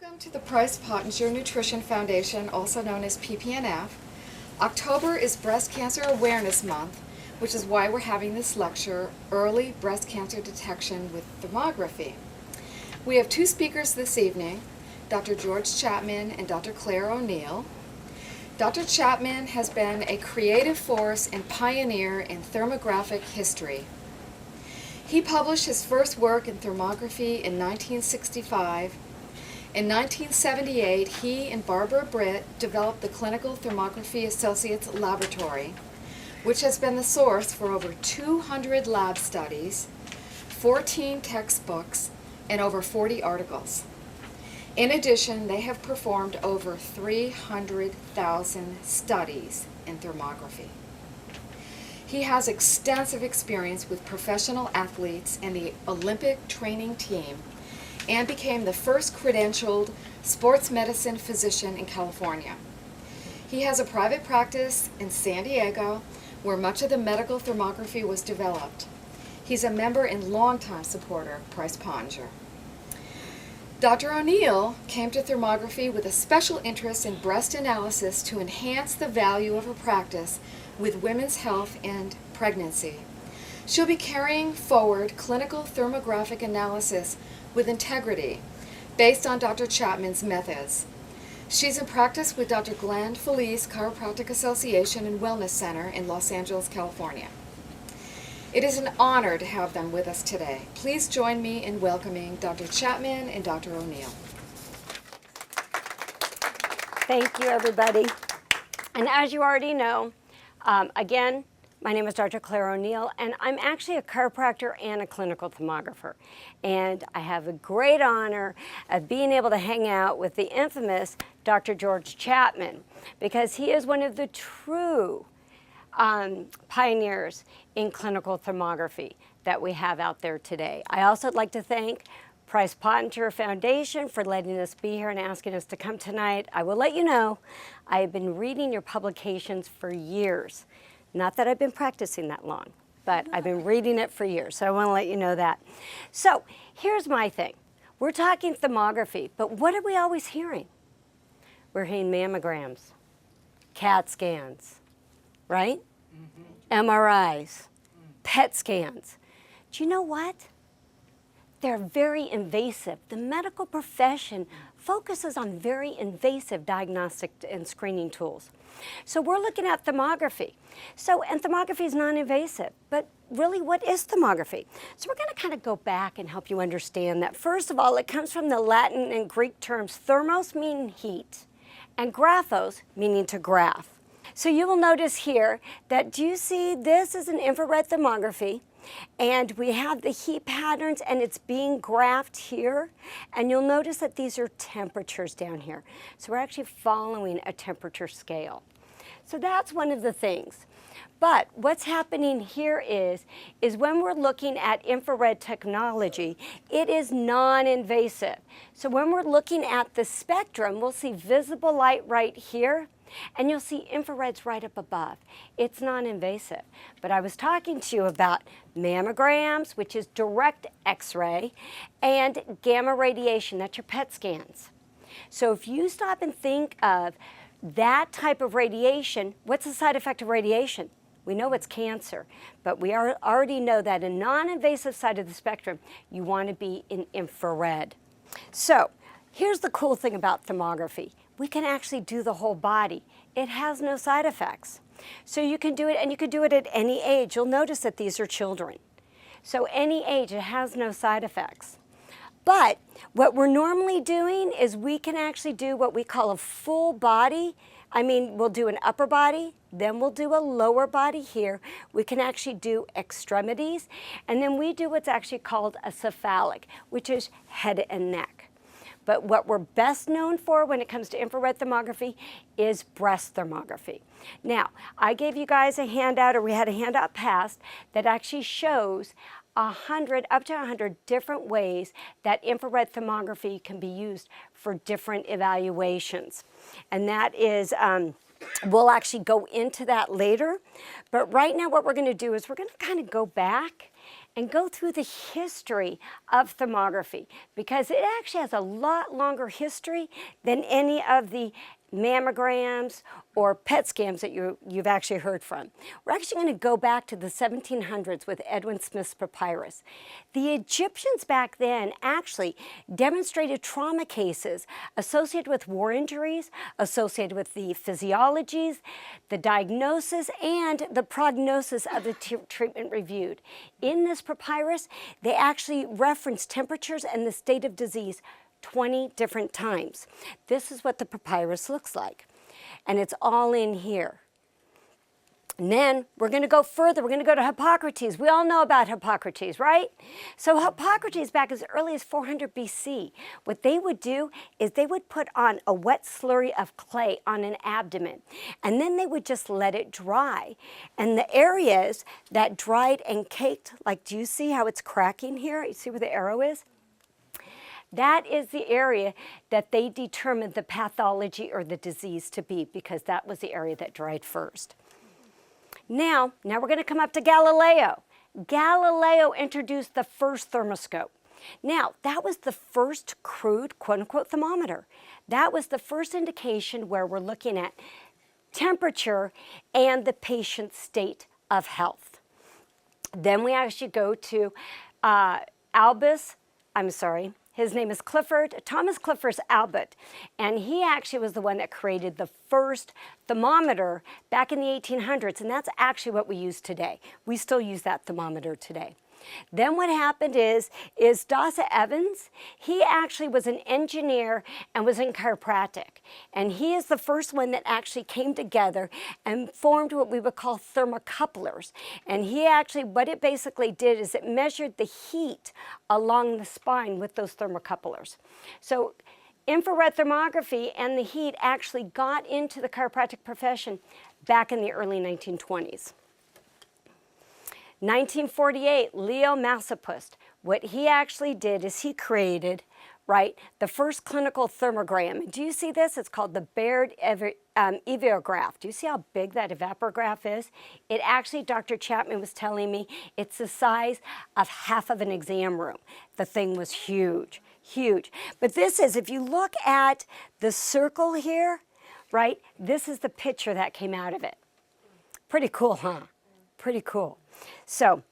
Welcome to the Price Pottinger Nutrition Foundation, also known as PPNF. October is Breast Cancer Awareness Month, which is why we're having this lecture, Early Breast Cancer Detection with Thermography. We have two speakers this evening, Dr. George Chapman and Dr. Claire O'Neill. Dr. Chapman has been a creative force and pioneer in thermographic history. He published his first work in thermography in 1965. In 1978, he and Barbara Britt developed the Clinical Thermography Associates Laboratory, which has been the source for over 200 lab studies, 14 textbooks, and over 40 articles. In addition, they have performed over 300,000 studies in thermography. He has extensive experience with professional athletes and the Olympic training team, and became the first credentialed sports medicine physician in California. He has a private practice in San Diego, where much of the medical thermography was developed. He's a member and longtime supporter of Price Pottinger. Dr. O'Neill came to thermography with a special interest in breast analysis to enhance the value of her practice with women's health and pregnancy. She'll be carrying forward clinical thermographic analysis with integrity, based on Dr. Chapman's methods. She's in practice with Dr. Glenn Felice Chiropractic Association and Wellness Center in Los Angeles, California. It is an honor to have them with us today. Please join me in welcoming Dr. Chapman and Dr. O'Neill. Thank you, everybody. And as you already know, again, my name is Dr. Claire O'Neill, and I'm actually a chiropractor and a clinical thermographer. And I have the great honor of being able to hang out with the infamous Dr. George Chapman, because he is one of the true pioneers in clinical thermography that we have out there today. I also would like to thank Price Pottinger Foundation for letting us be here and asking us to come tonight. I will let you know, I have been reading your publications for years. Not that I've been practicing that long, but I've been reading it for years, so I want to let you know that. So here's my thing. We're talking thermography, but what are we always hearing? We're hearing mammograms, CAT scans, right? MRIs, PET scans. Do you know what? They're very invasive. The medical profession focuses on very invasive diagnostic and screening tools. So we're looking at thermography. And thermography is non-invasive, but really what is thermography? So we're going to kind of go back and help you understand that. First of all, it comes from the Latin and Greek terms thermos, meaning heat, and graphos, meaning to graph. So you will notice here that, do you see this is an infrared thermography? And we have the heat patterns, and it's being graphed here. And you'll notice that these are temperatures down here. So we're actually following a temperature scale. So that's one of the things. But what's happening here is when we're looking at infrared technology, it is non-invasive. So when we're looking at the spectrum, we'll see visible light right here, and you'll see infrareds right up above. It's non-invasive. But I was talking to you about mammograms, which is direct X-ray, and gamma radiation, that's your PET scans. So if you stop and think of that type of radiation, what's the side effect of radiation? We know it's cancer, but we already know that in non-invasive side of the spectrum, you want to be in infrared. So here's the cool thing about thermography. We can actually do the whole body. It has no side effects. So you can do it, and you can do it at any age. You'll notice that these are children. So any age, it has no side effects. But what we're normally doing is we can actually do what we call a full body. We'll do an upper body, then we'll do a lower body here. We can actually do extremities, and then we do what's actually called a cephalic, which is head and neck. But what we're best known for when it comes to infrared thermography is breast thermography. Now, I gave you guys a handout, or we had a handout passed, that actually shows up to 100 different ways that infrared thermography can be used for different evaluations. And that is, we'll actually go into that later. But right now what we're going to do is we're going to kind of go back and go through the history of thermography, because it actually has a lot longer history than any of the mammograms or PET scans that you've actually heard from. We're actually going to go back to the 1700s with Edwin Smith's papyrus. The Egyptians back then actually demonstrated trauma cases associated with war injuries, associated with the physiologies, the diagnosis, and the prognosis of the treatment reviewed. In this papyrus, they actually reference temperatures and the state of disease 20 different times. This is what the papyrus looks like. And it's all in here. And then we're going to go further. We're going to go to Hippocrates. We all know about Hippocrates, right? So Hippocrates, back as early as 400 BC, what they would do is they would put on a wet slurry of clay on an abdomen, and then they would just let it dry. And the areas that dried and caked, like, do you see how it's cracking here? You see where the arrow is? That is the area that they determined the pathology or the disease to be, because that was the area that dried first. Now we're going to come up to Galileo. Galileo introduced the first thermoscope. Now, that was the first crude, quote-unquote, thermometer. That was the first indication where we're looking at temperature and the patient's state of health. Then we actually go to his name is Thomas Clifford Albert, and he actually was the one that created the first thermometer back in the 1800s, and that's actually what we use today. We still use that thermometer today. Then what happened is Dasa Evans, he actually was an engineer and was in chiropractic. And he is the first one that actually came together and formed what we would call thermocouplers. And he actually, what it basically did is it measured the heat along the spine with those thermocouplers. So infrared thermography and the heat actually got into the chiropractic profession back in the early 1920s. 1948, Leo Massapust, what he actually did is he created, the first clinical thermogram. Do you see this? It's called the Baird evagraph. Do you see how big that evaporograph is? It actually, Dr. Chapman was telling me, it's the size of half of an exam room. The thing was huge, huge. But this is, if you look at the circle here, this is the picture that came out of it. Pretty cool, huh? Pretty cool. So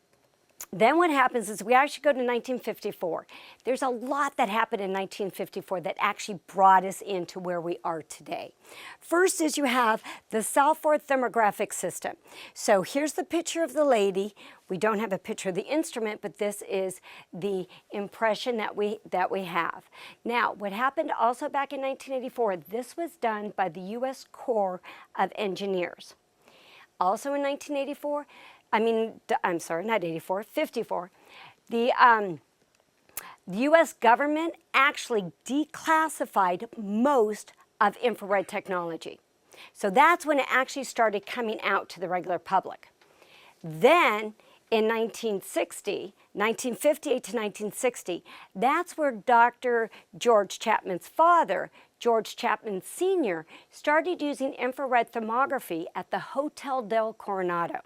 then what happens is we actually go to 1954. There's a lot that happened in 1954 that actually brought us into where we are today. First is you have the Salford thermographic system. So here's the picture of the lady. We don't have a picture of the instrument, but this is the impression that we have. Now, what happened also back in 1984, this was done by the U.S. Corps of Engineers. Also in 1984, not 84, 54, the U.S. government actually declassified most of infrared technology. So that's when it actually started coming out to the regular public. Then in 1958 to 1960, that's where Dr. George Chapman's father, George Chapman Sr., started using infrared thermography at the Hotel del Coronado.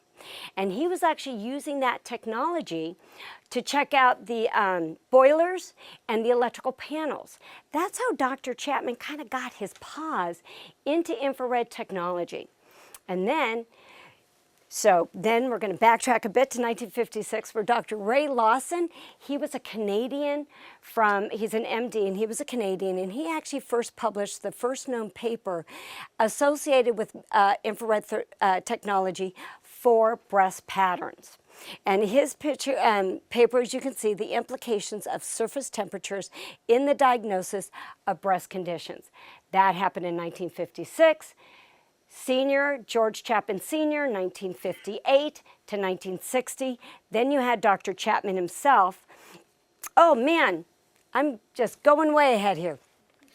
And he was actually using that technology to check out the boilers and the electrical panels. That's how Dr. Chapman kind of got his paws into infrared technology. And then, we're going to backtrack a bit to 1956 where Dr. Ray Lawson, he was a Canadian he's an MD and he was a Canadian, and he actually first published the first known paper associated with infrared technology for breast patterns. And his paper, as you can see, the implications of surface temperatures in the diagnosis of breast conditions. That happened in 1956. George Chapman Sr., 1958 to 1960. Then you had Dr. Chapman himself. Oh man, I'm just going way ahead here.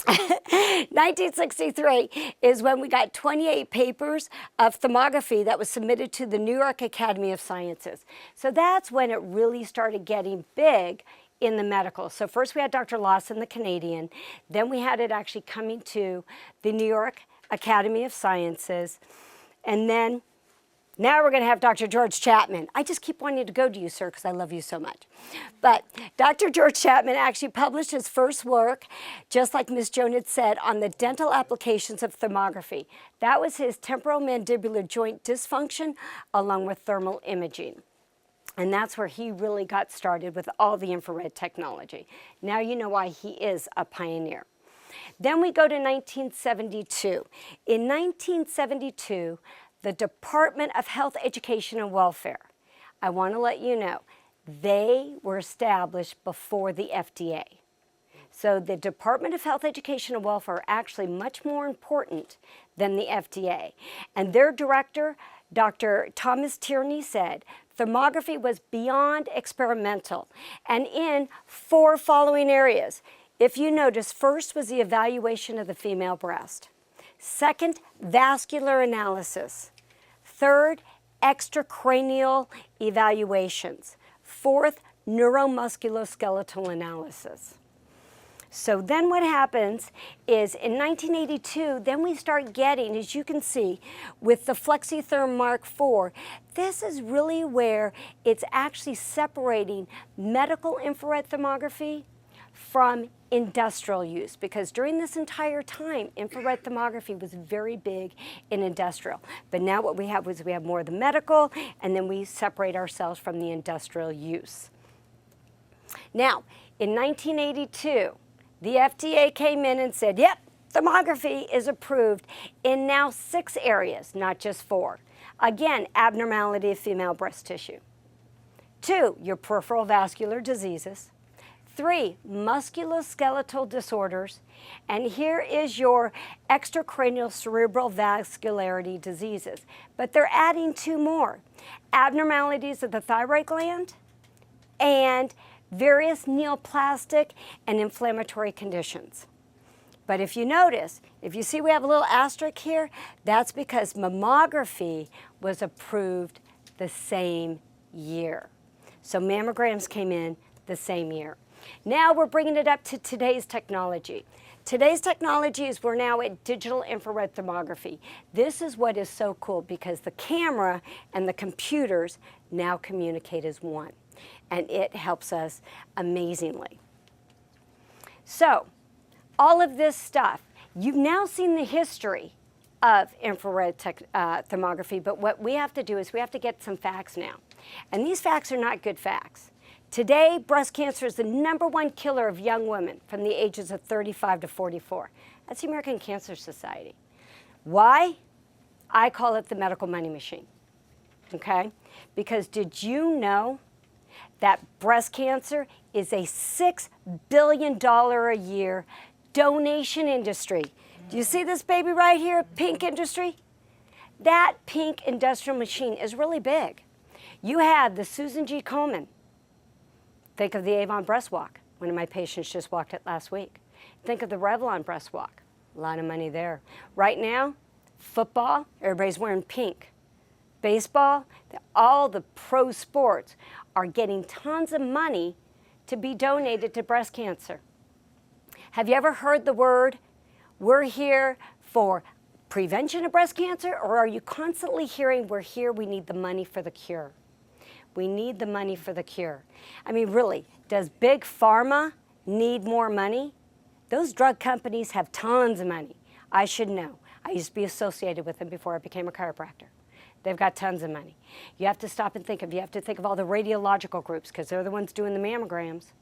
1963 is when we got 28 papers of thermography that was submitted to the New York Academy of Sciences. So that's when it really started getting big in the medical. So first we had Dr. Lawson, the Canadian. Then we had it actually coming to the New York Academy of Sciences. And then Now we're going to have Dr. George Chapman. I just keep wanting to go to you, sir, because I love you so much. But Dr. George Chapman actually published his first work, just like Ms. Joan had said, on the dental applications of thermography. That was his temporomandibular joint dysfunction along with thermal imaging. And that's where he really got started with all the infrared technology. Now you know why he is a pioneer. Then we go to 1972. In 1972, the Department of Health, Education, and Welfare, I want to let you know, they were established before the FDA. So the Department of Health, Education, and Welfare are actually much more important than the FDA. And their director, Dr. Thomas Tierney, said, thermography was beyond experimental and in 4 following areas. If you notice, first was the evaluation of the female breast. Second, vascular analysis. Third, extracranial evaluations. Fourth, neuromusculoskeletal analysis. So then what happens is in 1982, then we start getting, as you can see, with the FlexiTherm Mark IV, this is really where it's actually separating medical infrared thermography from industrial use, because during this entire time, infrared thermography was very big in industrial. But now what we have is we have more of the medical, and then we separate ourselves from the industrial use. Now, in 1982, the FDA came in and said, yep, thermography is approved in now 6 areas, not just 4. Again, abnormality of female breast tissue. 2, your peripheral vascular diseases. 3, musculoskeletal disorders. And here is your extracranial cerebral vascularity diseases. But they're adding 2 more. Abnormalities of the thyroid gland and various neoplastic and inflammatory conditions. But if you notice, if you see we have a little asterisk here, that's because mammography was approved the same year. So mammograms came in the same year. Now we're bringing it up to today's technology. Today's technology is we're now at digital infrared thermography. This is what is so cool because the camera and the computers now communicate as one, and it helps us amazingly. So all of this stuff, you've now seen the history of infrared thermography, but what we have to do is we have to get some facts now. And these facts are not good facts. Today, breast cancer is the #1 killer of young women from the ages of 35 to 44. That's the American Cancer Society. Why? I call it the medical money machine, okay? Because did you know that breast cancer is a $6 billion a year donation industry? Do you see this baby right here, pink industry? That pink industrial machine is really big. You have the Susan G. Komen. Think of the Avon Breast Walk. One of my patients just walked it last week. Think of the Revlon Breast Walk. A lot of money there. Right now, football, everybody's wearing pink. Baseball, all the pro sports are getting tons of money to be donated to breast cancer. Have you ever heard the word, we're here for prevention of breast cancer, or are you constantly hearing, we're here, we need the money for the cure? We need the money for the cure. I mean, really, does big pharma need more money? Those drug companies have tons of money. I should know. I used to be associated with them before I became a chiropractor. They've got tons of money. You have to stop and think of, you have to think of all the radiological groups because they're the ones doing the mammograms.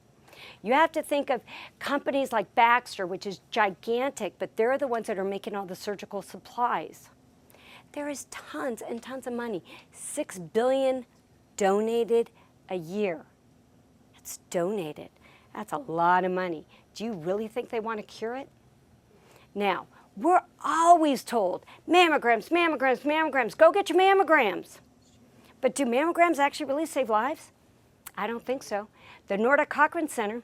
You have to think of companies like Baxter, which is gigantic, but they're the ones that are making all the surgical supplies. There is tons and tons of money. $6 billion donated a year. That's donated. That's a lot of money. Do you really think they want to cure it? Now, we're always told, mammograms, mammograms, mammograms, go get your mammograms. But do mammograms actually really save lives? I don't think so. The Nordic Cochrane Center,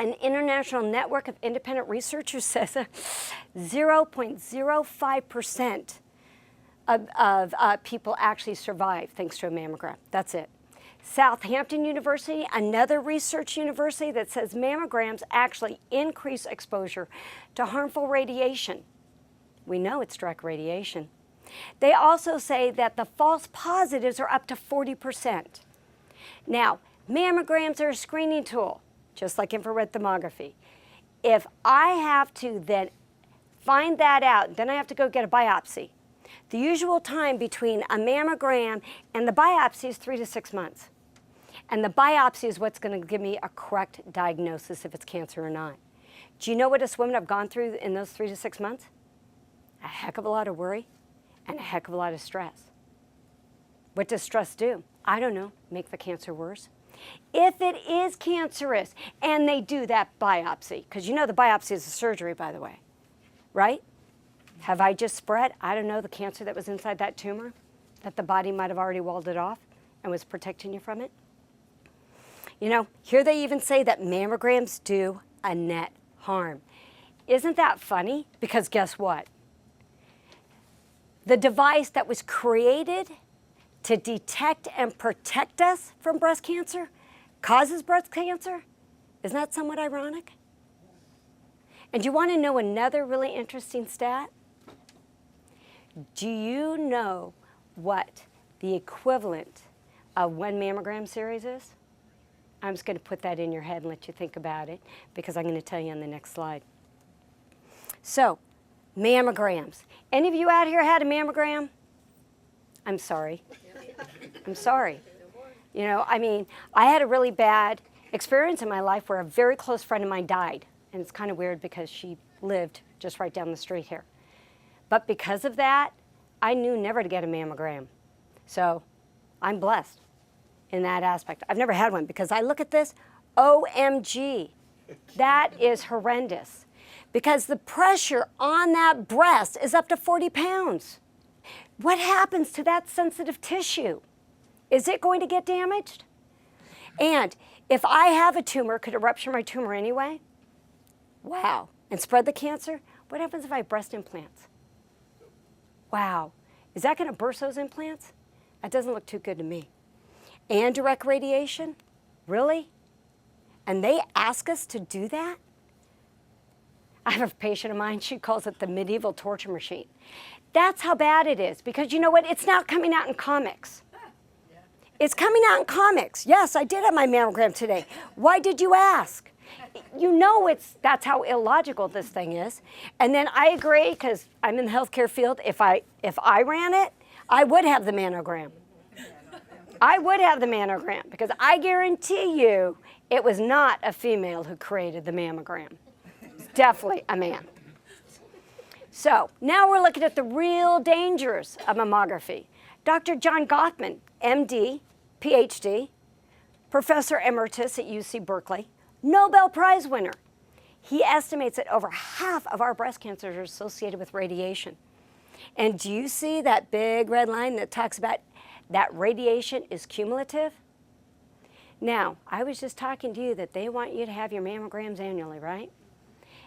an international network of independent researchers, says 0.05% of people actually survive thanks to a mammogram. That's it. Southampton University, another research university that says mammograms actually increase exposure to harmful radiation. We know it's direct radiation. They also say that the false positives are up to 40%. Now, mammograms are a screening tool, just like infrared thermography. If I have to then find that out, then I have to go get a biopsy. The usual time between a mammogram and the biopsy is 3 to 6 months. And the biopsy is what's going to give me a correct diagnosis if it's cancer or not. Do you know what us women have gone through in those 3 to 6 months? A heck of a lot of worry and a heck of a lot of stress. What does stress do? I don't know, make the cancer worse. If it is cancerous and they do that biopsy, because you know the biopsy is a surgery, by the way, right? Have I just spread, I don't know, the cancer that was inside that tumor, that the body might have already walled it off and was protecting you from it? You know, here they even say that mammograms do a net harm. Isn't that funny? Because guess what? The device that was created to detect and protect us from breast cancer causes breast cancer. Isn't that somewhat ironic? And you want to know another really interesting stat? Do you know what the equivalent of one mammogram series is? I'm just going to put that in your head and let you think about it because I'm going to tell you on the next slide. So, mammograms. Any of you out here had a mammogram? I'm sorry. I'm sorry. You know, I mean, I had a really bad experience in my life where a very close friend of mine died. And it's kind of weird because she lived just right down the street here. But because of that, I knew never to get a mammogram. So I'm blessed in that aspect. I've never had one because I look at this, OMG, that is horrendous. Because the pressure on that breast is up to 40 pounds. What happens to that sensitive tissue? Is it going to get damaged? And if I have a tumor, could it rupture my tumor anyway? Wow. And spread the cancer? What happens if I have breast implants? Wow. Is that going to burst those implants? That doesn't look too good to me. And direct radiation? Really? And they ask us to do that? I have a patient of mine, she calls it the medieval torture machine. That's how bad it is, because you know what? It's not coming out in comics. It's coming out in comics. Yes, I did have my mammogram today. Why did you ask? You know that's how illogical this thing is. And then I agree, because I'm in the healthcare field, if I ran it, I would have the mammogram. I would have the mammogram, because I guarantee you it was not a female who created the mammogram. It's definitely a man. So now we're looking at the real dangers of mammography. Dr. John Gottman, MD, PhD, Professor Emeritus at UC Berkeley, Nobel Prize winner. He estimates that over half of our breast cancers are associated with radiation. And do you see that big red line that talks about that radiation is cumulative? Now, I was just talking to you that they want you to have your mammograms annually, right?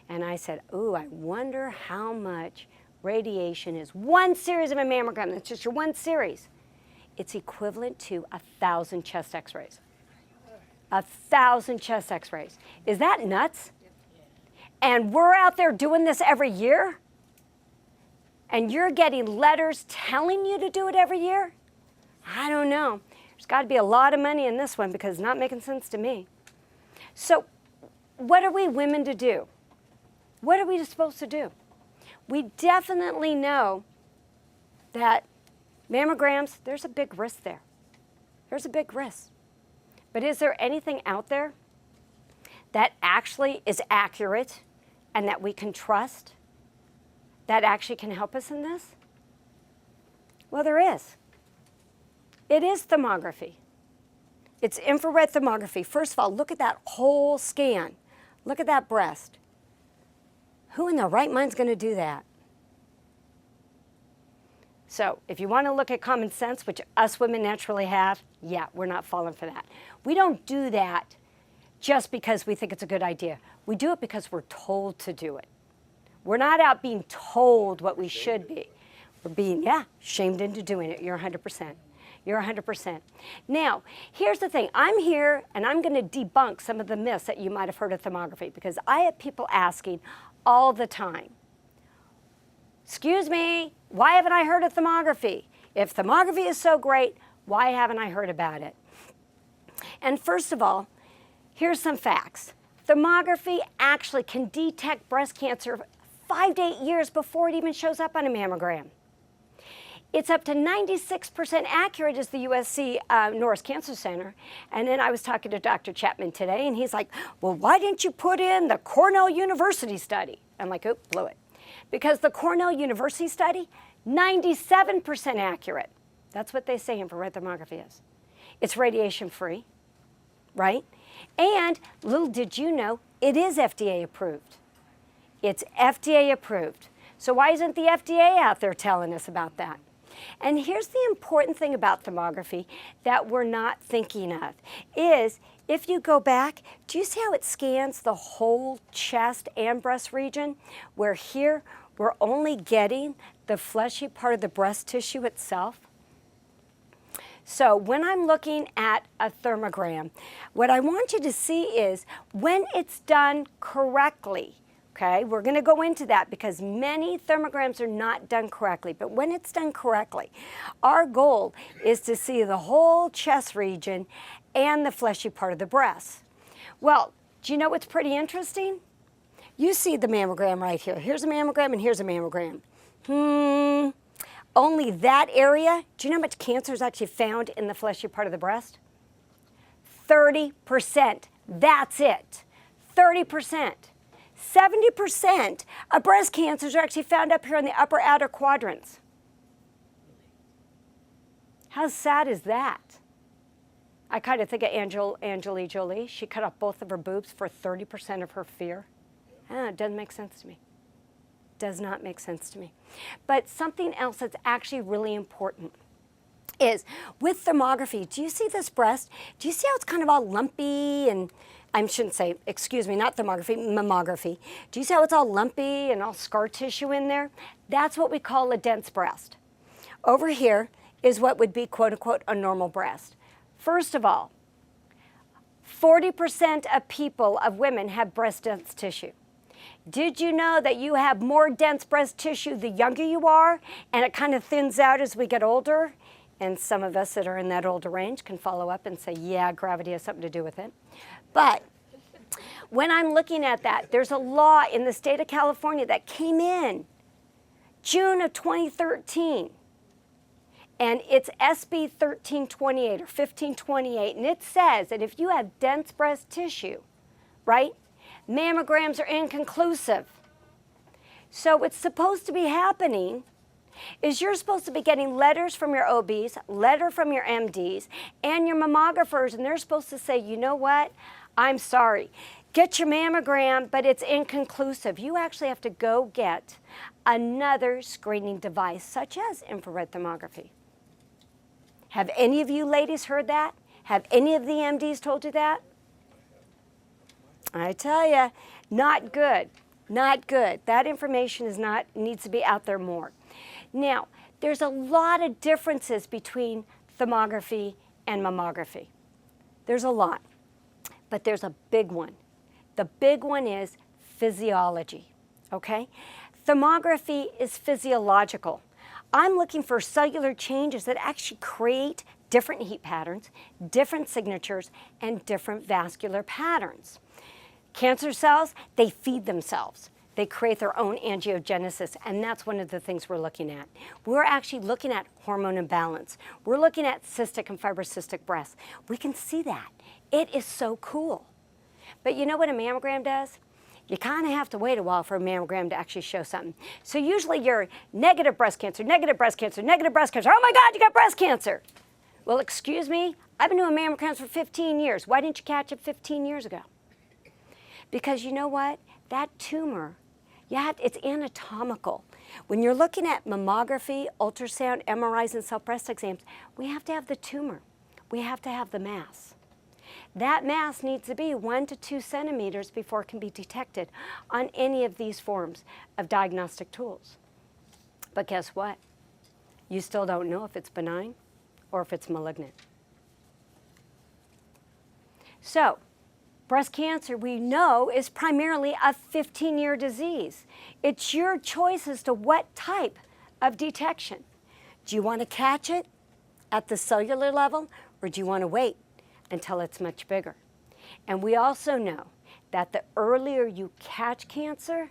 And I said, ooh, I wonder how much radiation is. One series of a mammogram, that's just your one series. It's equivalent to 1,000 chest x-rays. 1,000 chest x-rays. Is that nuts? And we're out there doing this every year? And you're getting letters telling you to do it every year? I don't know. There's got to be a lot of money in this one because it's not making sense to me. So what are we women to do? What are we supposed to do? We definitely know that mammograms, there's a big risk there. There's a big risk. But is there anything out there that actually is accurate and that we can trust, that actually can help us in this? Well, there is. It is thermography. It's infrared thermography. First of all, look at that whole scan. Look at that breast. Who in their right mind is going to do that? So if you want to look at common sense, which us women naturally have, yeah, we're not falling for that. We don't do that just because we think it's a good idea. We do it because we're told to do it. We're not out being told what we should be. We're being, shamed into doing it. You're 100%. You're 100%. Now, here's the thing. I'm here and I'm going to debunk some of the myths that you might have heard of thermography because I have people asking all the time, excuse me, why haven't I heard of thermography? If thermography is so great, why haven't I heard about it? And first of all, here's some facts. Thermography actually can detect breast cancer 5 to 8 years before it even shows up on a mammogram. It's up to 96% accurate as the USC Norris Cancer Center. And then I was talking to Dr. Chapman today, and he's like, well, why didn't you put in the Cornell University study? I'm like, oh, blew it. Because the Cornell University study, 97% accurate. That's what they say infrared thermography is. It's radiation-free, right? And little did you know, it is FDA approved. It's FDA approved. So why isn't the FDA out there telling us about that? And here's the important thing about thermography that we're not thinking of, is if you go back, do you see how it scans the whole chest and breast region? Where here, we're only getting the fleshy part of the breast tissue itself. So when I'm looking at a thermogram, what I want you to see is when it's done correctly. Okay, we're going to go into that because many thermograms are not done correctly. But when it's done correctly, our goal is to see the whole chest region and the fleshy part of the breast. Well, do you know what's pretty interesting? You see the mammogram right here. Here's a mammogram and here's a mammogram. Only that area, do you know how much cancer is actually found in the fleshy part of the breast? 30%. That's it. 30%. 70% of breast cancers are actually found up here in the upper outer quadrants. How sad is that? I kind of think of Angelina Jolie. She cut off both of her boobs for 30% of her fear. It doesn't make sense to me. Does not make sense to me. But something else that's actually really important is with thermography, do you see this breast? Do you see how it's kind of all lumpy and I shouldn't say, excuse me, not thermography, mammography. Do you see how it's all lumpy and all scar tissue in there? That's what we call a dense breast. Over here is what would be, quote unquote, a normal breast. First of all, 40% of people, of women, have breast dense tissue. Did you know that you have more dense breast tissue the younger you are, and it kind of thins out as we get older? And some of us that are in that older range can follow up and say, yeah, gravity has something to do with it. But when I'm looking at that, there's a law in the state of California that came in June of 2013. And it's SB 1328 or 1528. And it says that if you have dense breast tissue, right, mammograms are inconclusive. So what's supposed to be happening is you're supposed to be getting letters from your OBs, letter from your MDs, and your mammographers, and they're supposed to say, you know what, I'm sorry, get your mammogram, but it's inconclusive. You actually have to go get another screening device, such as infrared thermography. Have any of you ladies heard that? Have any of the MDs told you that? I tell you, not good, not good. That information needs to be out there more. Now, there's a lot of differences between thermography and mammography. There's a lot, but there's a big one. The big one is physiology, okay? Thermography is physiological. I'm looking for cellular changes that actually create different heat patterns, different signatures, and different vascular patterns. Cancer cells, they feed themselves. They create their own angiogenesis, and that's one of the things we're looking at. We're actually looking at hormone imbalance. We're looking at cystic and fibrocystic breasts. We can see that. It is so cool. But you know what a mammogram does? You kind of have to wait a while for a mammogram to actually show something. So usually you're negative breast cancer, negative breast cancer, negative breast cancer. Oh my God, you got breast cancer. Well, excuse me, I've been doing mammograms for 15 years. Why didn't you catch it 15 years ago? Because you know what? That tumor, it's anatomical. When you're looking at mammography, ultrasound, MRIs, and self-breast exams, we have to have the tumor. We have to have the mass. That mass needs to be 1 to 2 centimeters before it can be detected on any of these forms of diagnostic tools. But guess what? You still don't know if it's benign or if it's malignant. So, breast cancer, we know, is primarily a 15-year disease. It's your choice as to what type of detection. Do you want to catch it at the cellular level, or do you want to wait until it's much bigger? And we also know that the earlier you catch cancer,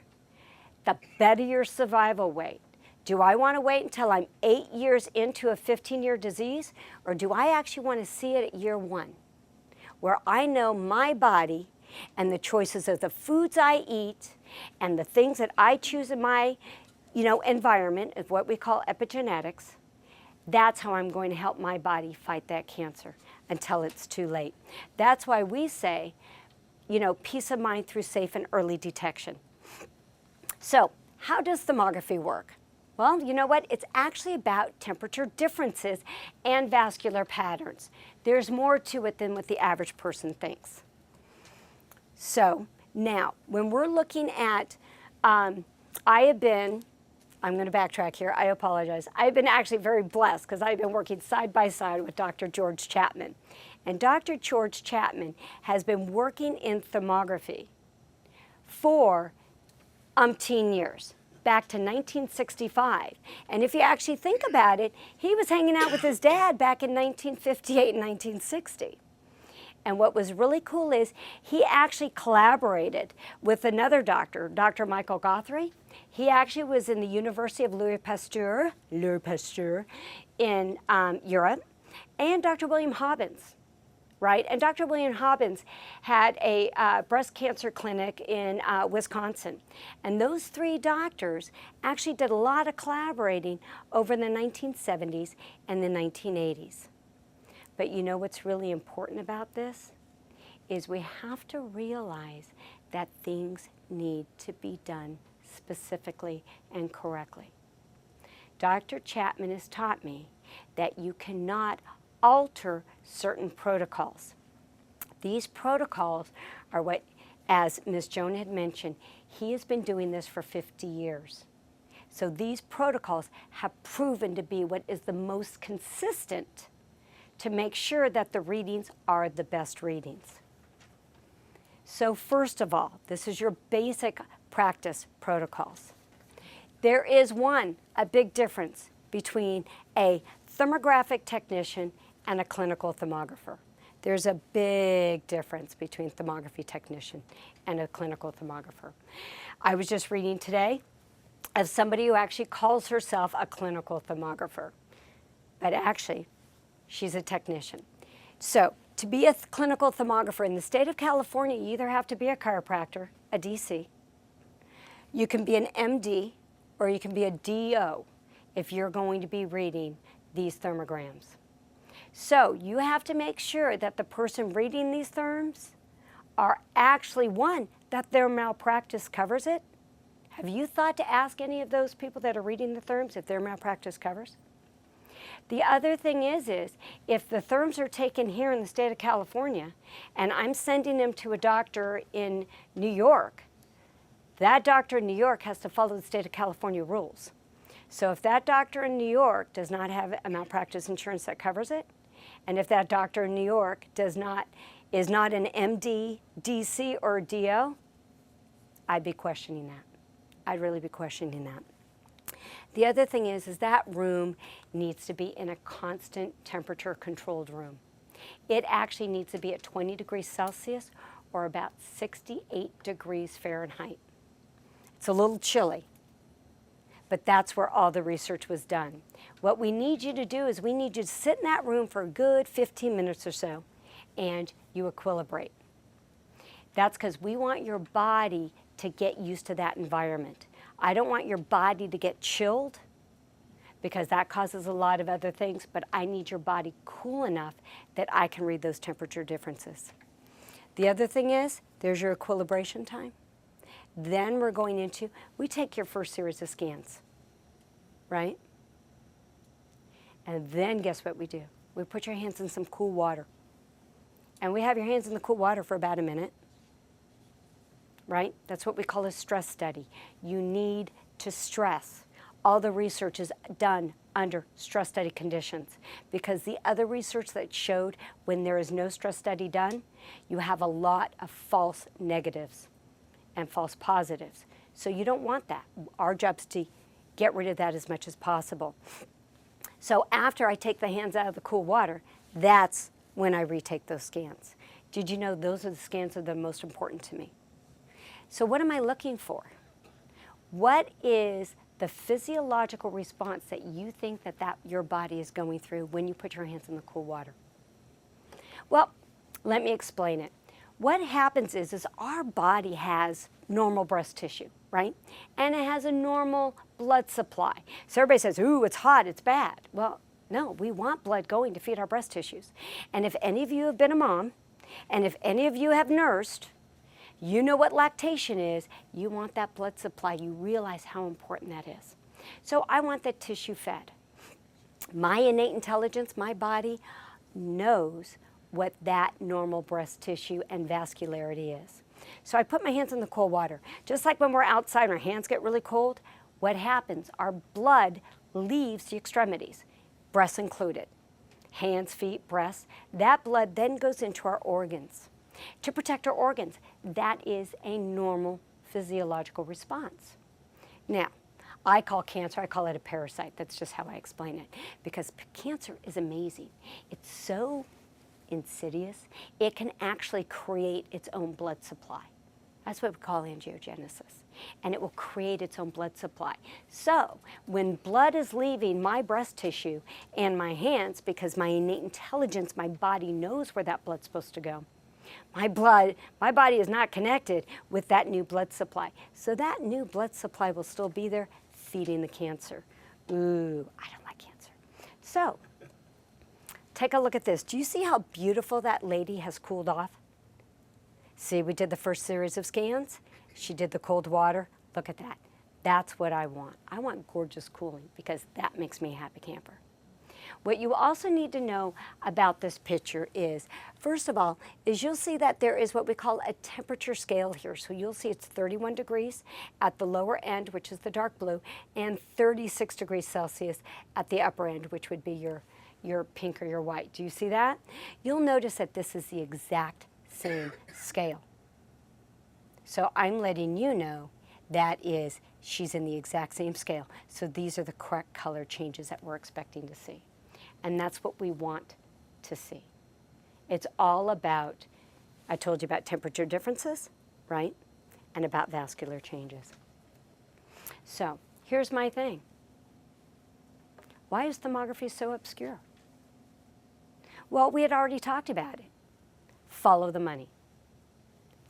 the better your survival rate. Do I want to wait until I'm 8 years into a 15-year disease, or do I actually want to see it at year 1, where I know my body and the choices of the foods I eat and the things that I choose in my environment, is what we call epigenetics. That's how I'm going to help my body fight that cancer until it's too late. That's why we say, peace of mind through safe and early detection. So, how does thermography work? Well, you know what? It's actually about temperature differences and vascular patterns. There's more to it than what the average person thinks. So, now, when we're looking at, I'm going to backtrack here, I apologize. I've been actually very blessed because I've been working side by side with Dr. George Chapman. And Dr. George Chapman has been working in thermography for umpteen years, back to 1965. And if you actually think about it, he was hanging out with his dad back in 1958 and 1960. And what was really cool is he actually collaborated with another doctor, Dr. Michael Guthrie. He actually was in the University of Louis Pasteur in Europe, and Dr. William Hobbins, right? And Dr. William Hobbins had a breast cancer clinic in Wisconsin. And those 3 doctors actually did a lot of collaborating over the 1970s and the 1980s. But you know what's really important about this? Is we have to realize that things need to be done specifically and correctly. Dr. Chapman has taught me that you cannot alter certain protocols. These protocols are what, as Ms. Joan had mentioned, he has been doing this for 50 years. So these protocols have proven to be what is the most consistent to make sure that the readings are the best readings. So first of all, this is your basic practice protocols. There is a big difference between a thermographic technician and a clinical thermographer. There's a big difference between thermography technician and a clinical thermographer. I was just reading today of somebody who actually calls herself a clinical thermographer, but actually she's a technician. So to be a clinical thermographer in the state of California, you either have to be a chiropractor, a DC, you can be an MD, or you can be a DO if you're going to be reading these thermograms. So you have to make sure that the person reading these therms are actually, that their malpractice covers it. Have you thought to ask any of those people that are reading the therms if their malpractice covers? The other thing is if the therms are taken here in the state of California and I'm sending them to a doctor in New York, that doctor in New York has to follow the state of California rules. So if that doctor in New York does not have a malpractice insurance that covers it, and if that doctor in New York is not an MD, DC, or DO, I'd be questioning that. I'd really be questioning that. The other thing is that room needs to be in a constant temperature controlled room. It actually needs to be at 20 degrees Celsius or about 68 degrees Fahrenheit. It's a little chilly, but that's where all the research was done. What we need you to do is we need you to sit in that room for a good 15 minutes or so, and you equilibrate. That's because we want your body to get used to that environment. I don't want your body to get chilled because that causes a lot of other things, but I need your body cool enough that I can read those temperature differences. The other thing is, there's your equilibration time. Then we're going into, we take your first series of scans, right? And then guess what we do? We put your hands in some cool water. And we have your hands in the cool water for about a minute, right? That's what we call a stress study. You need to stress. all the research is done under stress study conditions, because the other research that showed when there is no stress study done, you have a lot of false negatives and false positives. So you don't want that. Our job is to get rid of that as much as possible. So after I take the hands out of the cool water, that's when I retake those scans. Did you know those are the scans that are the most important to me? So what am I looking for? What is the physiological response that you think that your body is going through when you put your hands in the cool water? Well, let me explain it. What happens is our body has normal breast tissue, right? And it has a normal blood supply. So everybody says, ooh, it's hot, it's bad. Well, no, we want blood going to feed our breast tissues. And if any of you have been a mom, and if any of you have nursed, you know what lactation is. You want that blood supply. You realize how important that is. So I want that tissue fed. My innate intelligence, my body knows what that normal breast tissue and vascularity is. So I put my hands in the cold water. Just like when we're outside and our hands get really cold, what happens? Our blood leaves the extremities, breasts included, hands, feet, breasts. That blood then goes into our organs to protect our organs. That is a normal physiological response. Now, I call it a parasite. That's just how I explain it. Because cancer is amazing. It's so insidious, it can actually create its own blood supply. That's what we call angiogenesis. And it will create its own blood supply. So when blood is leaving my breast tissue and my hands, because my innate intelligence, my body knows where that blood's supposed to go, my body is not connected with that new blood supply. So that new blood supply will still be there feeding the cancer. Ooh, I don't like cancer. So take a look at this. Do you see how beautiful that lady has cooled off? See, we did the first series of scans. She did the cold water. Look at that. That's what I want. I want gorgeous cooling because that makes me a happy camper. What you also need to know about this picture is, first of all, is you'll see that there is what we call a temperature scale here. So you'll see it's 31 degrees at the lower end, which is the dark blue, and 36 degrees Celsius at the upper end, which would be your pink or your white. Do you see that? You'll notice that this is the exact same scale. So I'm letting you know that is, she's in the exact same scale. So these are the correct color changes that we're expecting to see. And that's what we want to see. It's all about, I told you about temperature differences, right? And about vascular changes. So here's my thing. Why is thermography so obscure? Well, we had already talked about it. Follow the money.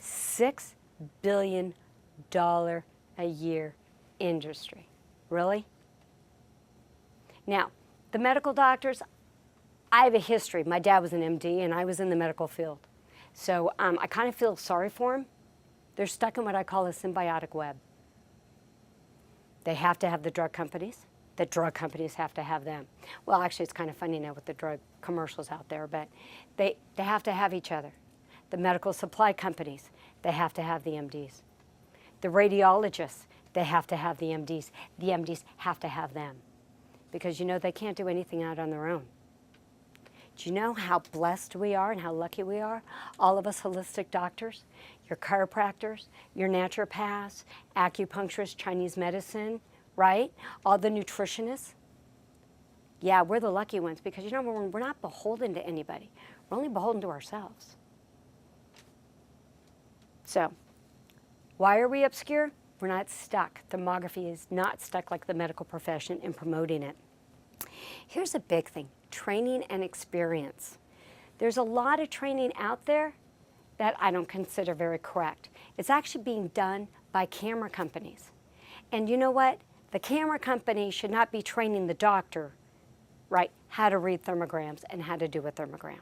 $6 billion a year industry. Really? Now, the medical doctors, I have a history. My dad was an MD and I was in the medical field. So I kind of feel sorry for them. They're stuck in what I call a symbiotic web. They have to have the drug companies. The drug companies have to have them. Well, actually, it's kind of funny now with the drug commercials out there, but they have to have each other. The medical supply companies, they have to have the MDs. The radiologists, they have to have the MDs. The MDs have to have them. Because, you know, they can't do anything out on their own. Do you know how blessed we are and how lucky we are? All of us holistic doctors, your chiropractors, your naturopaths, acupuncturists, Chinese medicine, right? All the nutritionists. Yeah, we're the lucky ones because, you know, we're not beholden to anybody. We're only beholden to ourselves. So, why are we obscure? We're not stuck. Thermography is not stuck like the medical profession in promoting it. Here's a big thing, training and experience. There's a lot of training out there that I don't consider very correct. It's actually being done by camera companies. And you know what? The camera company should not be training the doctor, right, how to read thermograms and how to do a thermogram.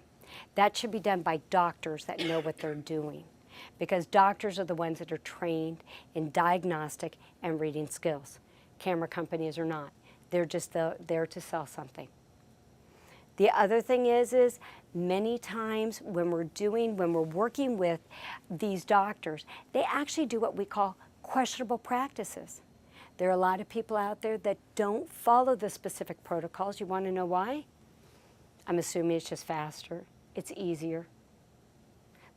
That should be done by doctors that know what they're doing. Because doctors are the ones that are trained in diagnostic and reading skills. Camera companies are not. They're just there to sell something. The other thing is many times when we're working with these doctors, they actually do what we call questionable practices. There are a lot of people out there that don't follow the specific protocols. You want to know why? I'm assuming it's just faster. It's easier.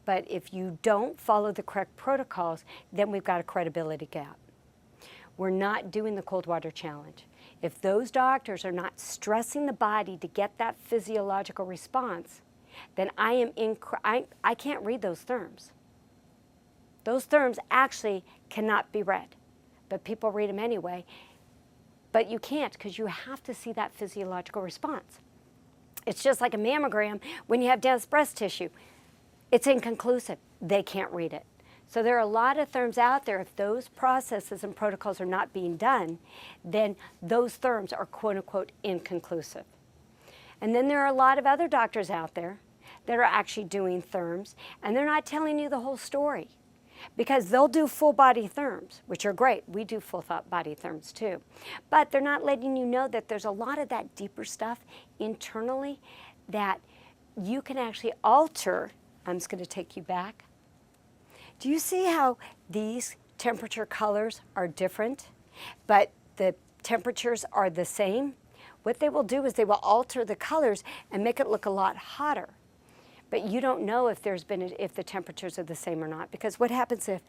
But if you don't follow the correct protocols, then we've got a credibility gap. We're not doing the cold water challenge. If those doctors are not stressing the body to get that physiological response, then I can't read those therms. Those therms actually cannot be read, but people read them anyway. But you can't, because you have to see that physiological response. It's just like a mammogram when you have dense breast tissue. It's inconclusive. They can't read it. So there are a lot of therms out there. If those processes and protocols are not being done, then those therms are quote unquote inconclusive. And then there are a lot of other doctors out there that are actually doing therms, and they're not telling you the whole story, because they'll do full body therms, which are great. We do full body therms too. But they're not letting you know that there's a lot of that deeper stuff internally that you can actually alter. I'm just going to take you back. Do you see how these temperature colors are different, but the temperatures are the same? What they will do is they will alter the colors and make it look a lot hotter. But you don't know if if the temperatures are the same or not, because what happens if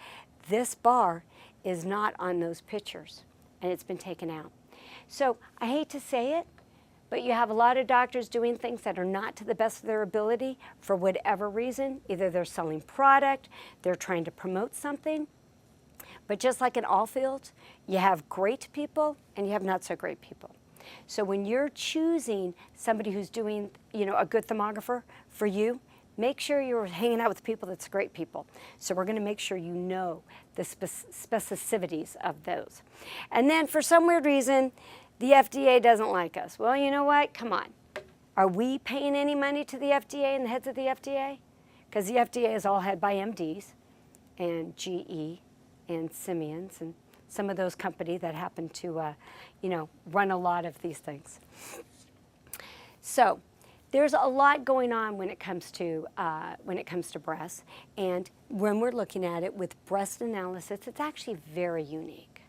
this bar is not on those pictures and it's been taken out? So I hate to say it, but you have a lot of doctors doing things that are not to the best of their ability for whatever reason. Either they're selling product, they're trying to promote something. But just like in all fields, you have great people and you have not so great people. So when you're choosing somebody who's doing, a good thermographer for you, make sure you're hanging out with people that's great people. So we're going to make sure you know the specificities of those. And then for some weird reason, the FDA doesn't like us. Well, you know what? Come on. Are we paying any money to the FDA and the heads of the FDA? Because the FDA is all head by MDs and GE and Siemens and some of those companies that happen to, run a lot of these things. So there's a lot going on when it comes to breasts, and when we're looking at it with breast analysis, it's actually very unique.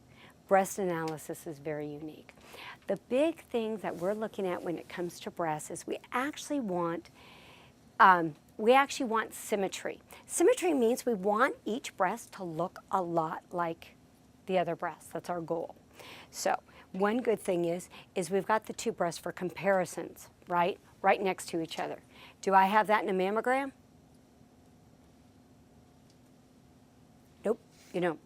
Breast analysis is very unique. The big thing that we're looking at when it comes to breasts is we actually want symmetry. Symmetry means we want each breast to look a lot like the other breast. That's our goal. So one good thing is we've got the two breasts for comparisons, right next to each other. Do I have that in a mammogram? Nope, you don't.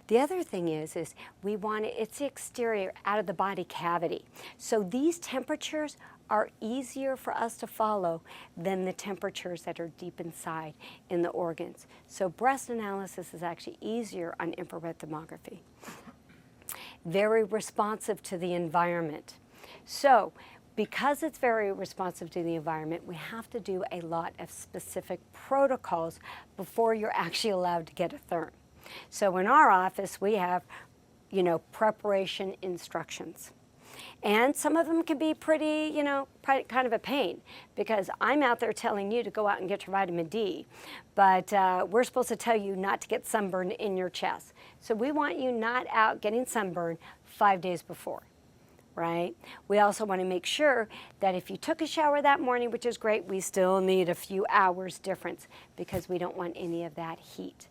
The other thing is we want it's the exterior, out of the body cavity. So these temperatures are easier for us to follow than the temperatures that are deep inside in the organs. So breast analysis is actually easier on infrared thermography. Very responsive to the environment. So because it's very responsive to the environment, we have to do a lot of specific protocols before you're actually allowed to get a therm. So in our office, we have, preparation instructions. And some of them can be pretty, kind of a pain, because I'm out there telling you to go out and get your vitamin D, but we're supposed to tell you not to get sunburn in your chest. So we want you not out getting sunburn 5 days before, right? We also want to make sure that if you took a shower that morning, which is great, we still need a few hours difference, because we don't want any of that heat.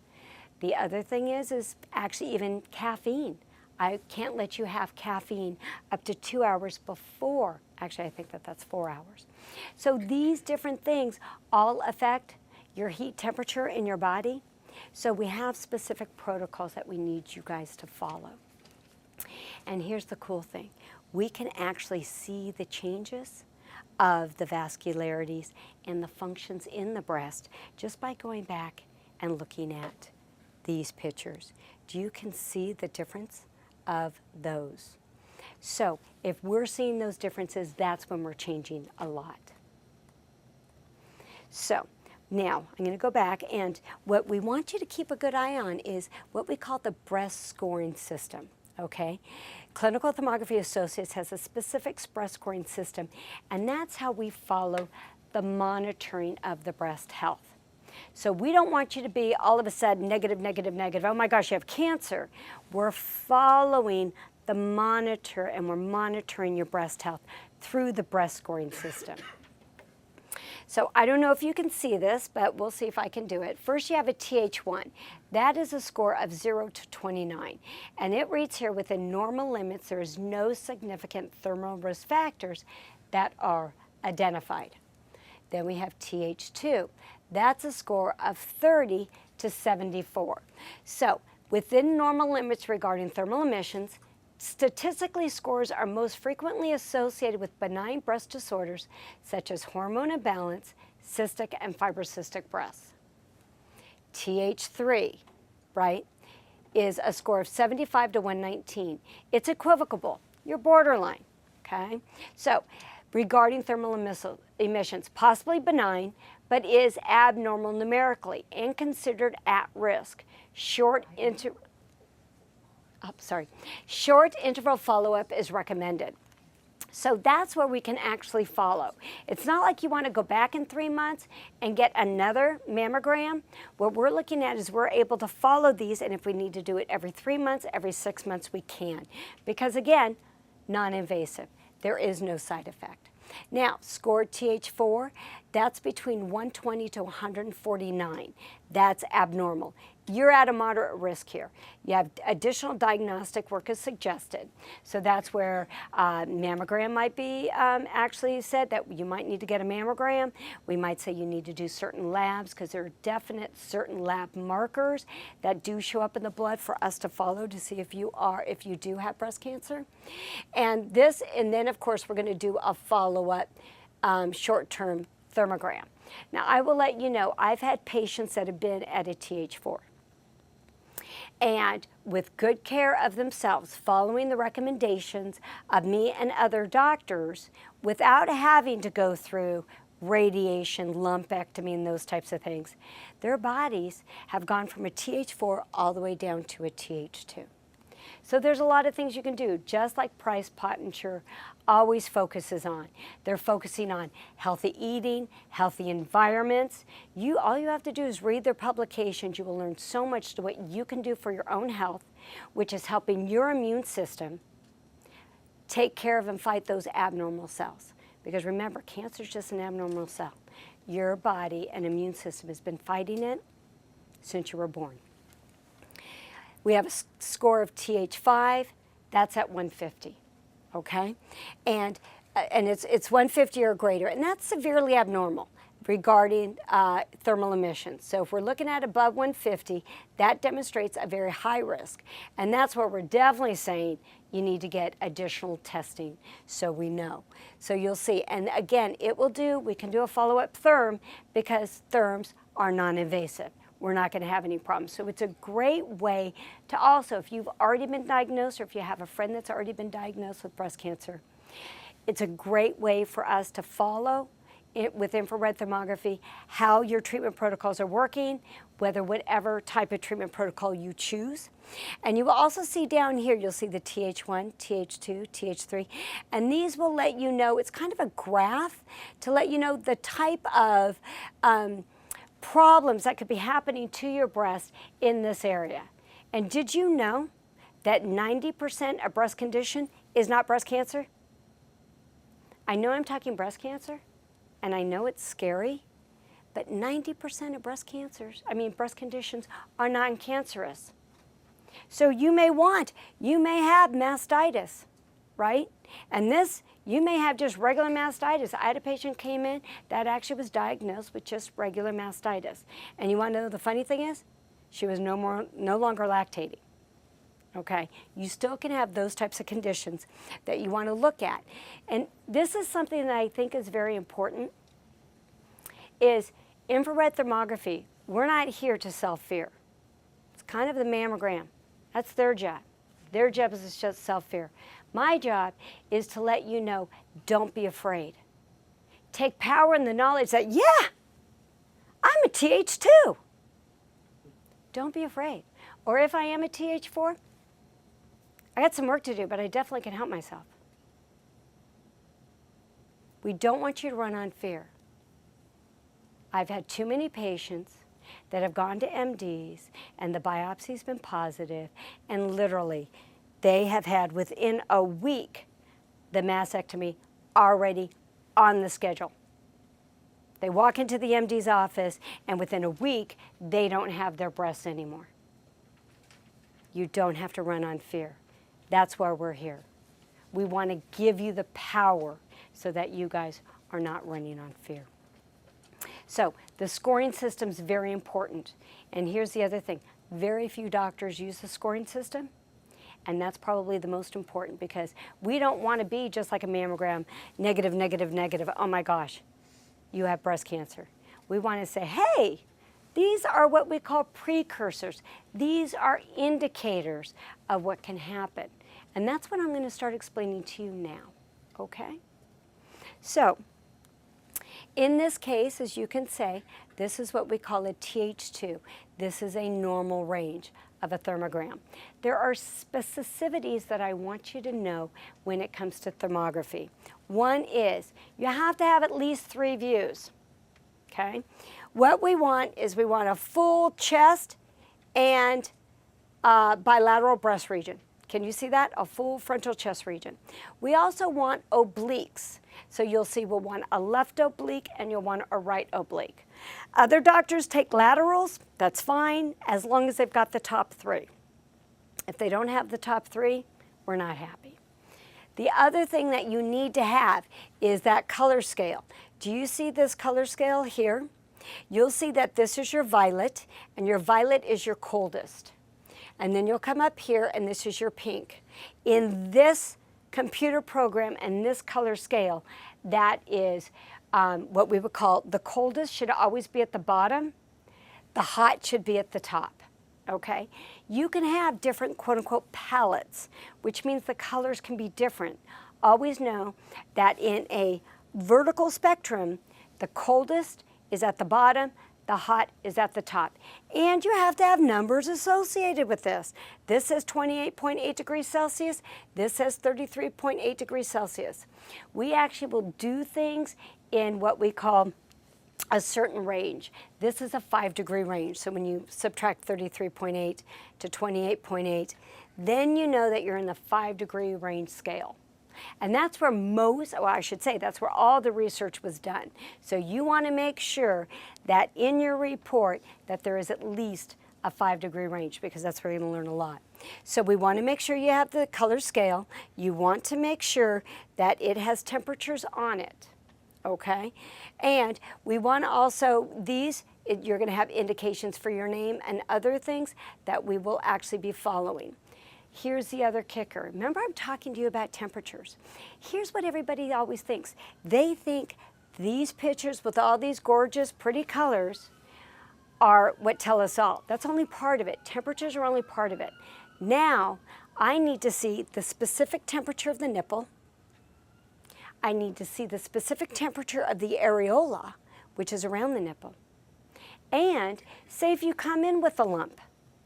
The other thing is actually even caffeine. I can't let you have caffeine up to 2 hours before. Actually, I think that's 4 hours. So these different things all affect your heat temperature in your body. So we have specific protocols that we need you guys to follow. And here's the cool thing. We can actually see the changes of the vascularities and the functions in the breast just by going back and looking at these pictures. You can see the difference of those. So if we're seeing those differences, that's when we're changing a lot. So now I'm going to go back, and what we want you to keep a good eye on is what we call the breast scoring system. Okay? Clinical Thermography Associates has a specific breast scoring system, and that's how we follow the monitoring of the breast health. So we don't want you to be all of a sudden negative, negative, negative. Oh my gosh, you have cancer. We're following the monitor, and we're monitoring your breast health through the breast scoring system. So I don't know if you can see this, but we'll see if I can do it. First, you have a TH1. That is a score of 0 to 29. And it reads here within normal limits, there is no significant thermal risk factors that are identified. Then we have TH2. That's a score of 30 to 74. So within normal limits regarding thermal emissions, statistically, scores are most frequently associated with benign breast disorders such as hormone imbalance, cystic and fibrocystic breasts. TH3, right, is a score of 75 to 119. It's equivocable. You're borderline, okay? So regarding thermal emissions, possibly benign, but is abnormal numerically and considered at risk. Short interval follow-up is recommended. So that's where we can actually follow. It's not like you want to go back in 3 months and get another mammogram. What we're looking at is we're able to follow these, and if we need to do it every 3 months, every 6 months, we can. Because again, non-invasive. There is no side effect. Now, scored TH4, that's between 120 to 149. That's abnormal. You're at a moderate risk here. You have additional diagnostic work is suggested. So that's where mammogram might be actually said that you might need to get a mammogram. We might say you need to do certain labs because there are definite certain lab markers that do show up in the blood for us to follow to see if you do have breast cancer. And then of course we're going to do a follow-up short-term thermogram. Now I will let you know I've had patients that have been at a TH4. And with good care of themselves, following the recommendations of me and other doctors, without having to go through radiation, lumpectomy, and those types of things, their bodies have gone from a TH4 all the way down to a TH2. So there's a lot of things you can do, just like Price Pottinger always focuses on. They're focusing on healthy eating, healthy environments. All you have to do is read their publications. You will learn so much to what you can do for your own health, which is helping your immune system take care of and fight those abnormal cells. Because remember, cancer is just an abnormal cell. Your body and immune system has been fighting it since you were born. We have a score of TH5, that's at 150, okay? And it's 150 or greater, and that's severely abnormal regarding thermal emissions. So if we're looking at above 150, that demonstrates a very high risk. And that's where we're definitely saying you need to get additional testing so we know. So you'll see, and again, we can do a follow-up therm because therms are non-invasive. We're not going to have any problems. So it's a great way to also, if you've already been diagnosed or if you have a friend that's already been diagnosed with breast cancer, it's a great way for us to follow it with infrared thermography how your treatment protocols are working, whatever type of treatment protocol you choose. And you will also see down here, you'll see the TH1, TH2, TH3, and these will let you know, it's kind of a graph to let you know the type of problems that could be happening to your breast in this area. And did you know that 90% of breast condition is not breast cancer? I know I'm talking breast cancer, and I know it's scary, but 90% of breast conditions are non-cancerous. So you may have mastitis, right? And you may have just regular mastitis. I had a patient came in that actually was diagnosed with just regular mastitis. And you want to know the funny thing is? She was no longer lactating. Okay? You still can have those types of conditions that you want to look at. And this is something that I think is very important, is infrared thermography. We're not here to sell fear. It's kind of the mammogram. That's their job. Their job is just self-fear. My job is to let you know, don't be afraid. Take power in the knowledge that, yeah, I'm a TH2. Don't be afraid. Or if I am a TH4, I got some work to do, but I definitely can help myself. We don't want you to run on fear. I've had too many patients that have gone to MDs and the biopsy's been positive, and literally they have had within a week the mastectomy already on the schedule. They walk into the MD's office, and within a week, they don't have their breasts anymore. You don't have to run on fear. That's why we're here. We want to give you the power so that you guys are not running on fear. So the scoring system is very important. And here's the other thing. Very few doctors use the scoring system. And that's probably the most important, because we don't want to be just like a mammogram, negative, negative, negative. Oh my gosh, you have breast cancer. We want to say, hey, these are what we call precursors. These are indicators of what can happen. And that's what I'm going to start explaining to you now, okay? So, in this case, as you can say, this is what we call a Th2. This is a normal range of a thermogram. There are specificities that I want you to know when it comes to thermography. One is you have to have at least 3 views, okay? What we want is we want a full chest and bilateral breast region. Can you see that? A full frontal chest region. We also want obliques. So you'll see we'll want a left oblique and you'll want a right oblique. Other doctors take laterals. That's fine, as long as they've got the top 3. If they don't have the top 3, we're not happy. The other thing that you need to have is that color scale. Do you see this color scale here? You'll see that this is your violet, and your violet is your coldest. And then you'll come up here, and this is your pink. In this computer program and this color scale, that is what we would call the coldest should always be at the bottom. The hot should be at the top, okay? You can have different quote-unquote palettes, which means the colors can be different. Always know that in a vertical spectrum, the coldest is at the bottom, the hot is at the top. And you have to have numbers associated with this. This says 28.8 degrees Celsius. This says 33.8 degrees Celsius. We actually will do things in what we call a certain range. This is a 5-degree range. So when you subtract 33.8 to 28.8, then you know that you're in the 5-degree range scale. And that's where that's where all the research was done. So you want to make sure that in your report that there is at least a 5-degree range, because that's where you're going to learn a lot. So we want to make sure you have the color scale. You want to make sure that it has temperatures on it, okay? And we want to also, you're going to have indications for your name and other things that we will actually be following. Here's the other kicker. Remember, I'm talking to you about temperatures. Here's what everybody always thinks. They think these pictures with all these gorgeous, pretty colors are what tell us all. That's only part of it. Temperatures are only part of it. Now, I need to see the specific temperature of the nipple. I need to see the specific temperature of the areola, which is around the nipple. And say if you come in with a lump,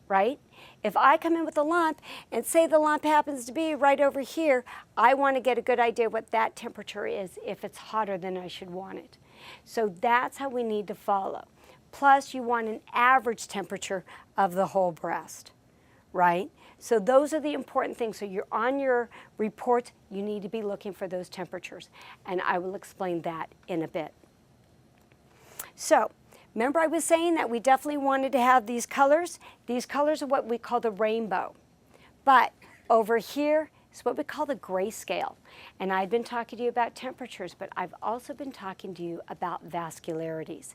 right? If I come in with a lump and say the lump happens to be right over here, I want to get a good idea what that temperature is if it's hotter than I should want it. So that's how we need to follow. Plus, you want an average temperature of the whole breast, right? So those are the important things. So you're on your report, you need to be looking for those temperatures. And I will explain that in a bit. So, remember I was saying that we definitely wanted to have these colors? These colors are what we call the rainbow. But over here is what we call the grayscale. And I've been talking to you about temperatures, but I've also been talking to you about vascularities.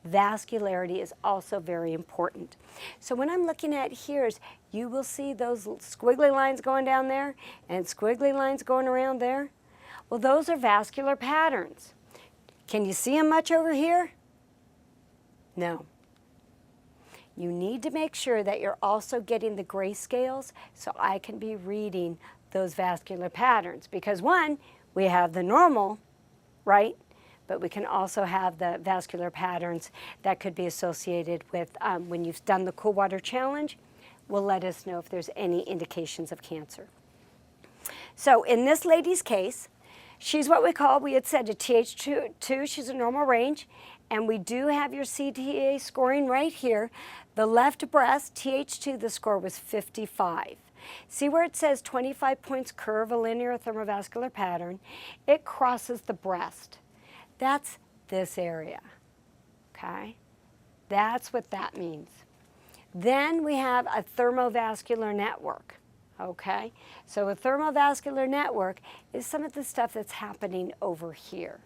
Vascularity is also very important. So when I'm looking at here, you will see those squiggly lines going down there and squiggly lines going around there. Well, those are vascular patterns. Can you see them much over here? No. You need to make sure that you're also getting the grayscales so I can be reading those vascular patterns. Because one, we have the normal, right? But we can also have the vascular patterns that could be associated with when you've done the cool water challenge, will let us know if there's any indications of cancer. So in this lady's case, she's what we had said a Th2, she's a normal range. And we do have your CTA scoring right here. The left breast, Th2, the score was 55. See where it says 25 points curvilinear thermovascular pattern? It crosses the breast. That's this area, okay? That's what that means. Then we have a thermovascular network, okay? So a thermovascular network is some of the stuff that's happening over here.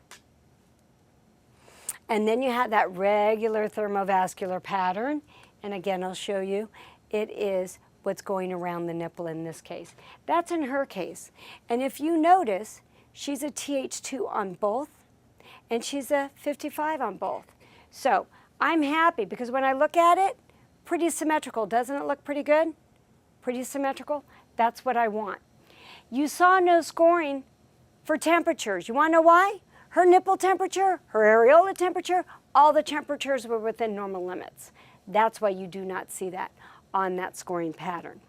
And then you have that regular thermovascular pattern. And again, I'll show you. It is what's going around the nipple in this case. That's in her case. And if you notice, she's a Th2 on both, and she's a 55 on both. So I'm happy because when I look at it, pretty symmetrical. Doesn't it look pretty good? Pretty symmetrical? That's what I want. You saw no scoring for temperatures. You want to know why? Her nipple temperature, her areola temperature, all the temperatures were within normal limits. That's why you do not see that on that scoring pattern.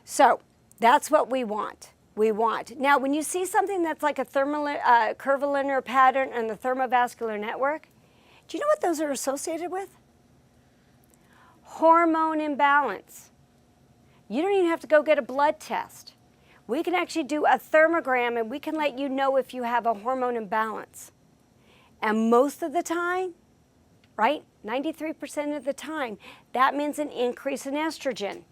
So that's what we want. Now, when you see something that's like a curvilinear pattern and the thermovascular network, do you know what those are associated with? Hormone imbalance. You don't even have to go get a blood test. We can actually do a thermogram and we can let you know if you have a hormone imbalance. And most of the time, right, 93% of the time, that means an increase in estrogen.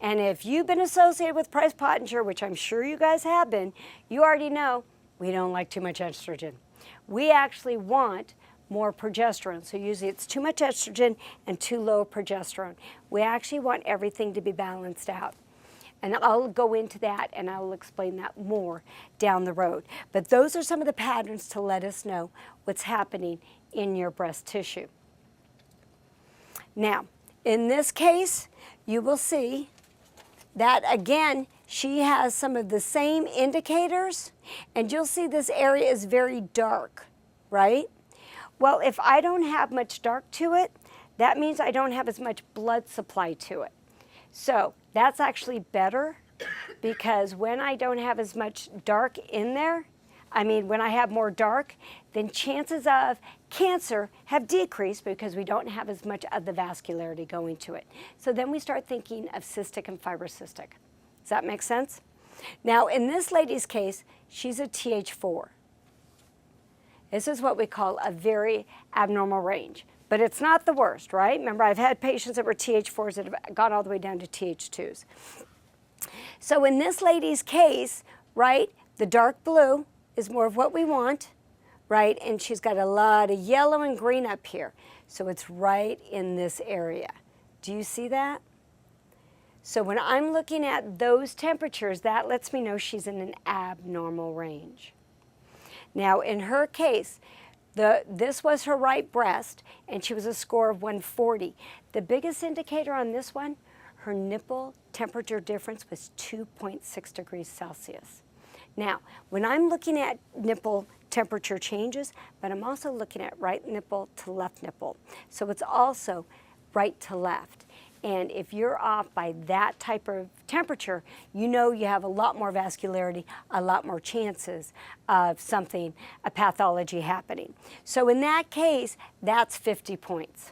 And if you've been associated with Price-Pottinger, which I'm sure you guys have been, you already know we don't like too much estrogen. We actually want more progesterone. So usually it's too much estrogen and too low progesterone. We actually want everything to be balanced out. And I'll go into that and I'll explain that more down the road. But those are some of the patterns to let us know what's happening in your breast tissue. Now, in this case, you will see that again, she has some of the same indicators, and you'll see this area is very dark, right? Well, if I don't have much dark to it, that means I don't have as much blood supply to it. So that's actually better because when I don't have as much dark in there, when I have more dark, then chances of cancer have decreased because we don't have as much of the vascularity going to it. So then we start thinking of cystic and fibrocystic. Does that make sense? Now, in this lady's case, she's a Th4. This is what we call a very abnormal range. But it's not the worst, right? Remember, I've had patients that were Th4s that have gone all the way down to Th2s. So in this lady's case, right, the dark blue is more of what we want, right? And she's got a lot of yellow and green up here. So it's right in this area. Do you see that? So when I'm looking at those temperatures, that lets me know she's in an abnormal range. Now, in her case, this was her right breast, and she was a score of 140. The biggest indicator on this one, her nipple temperature difference was 2.6 degrees Celsius. Now, when I'm looking at nipple temperature changes, but I'm also looking at right nipple to left nipple. So it's also right to left. And if you're off by that type of temperature, you know you have a lot more vascularity, a lot more chances of something, a pathology happening. So in that case, that's 50 points.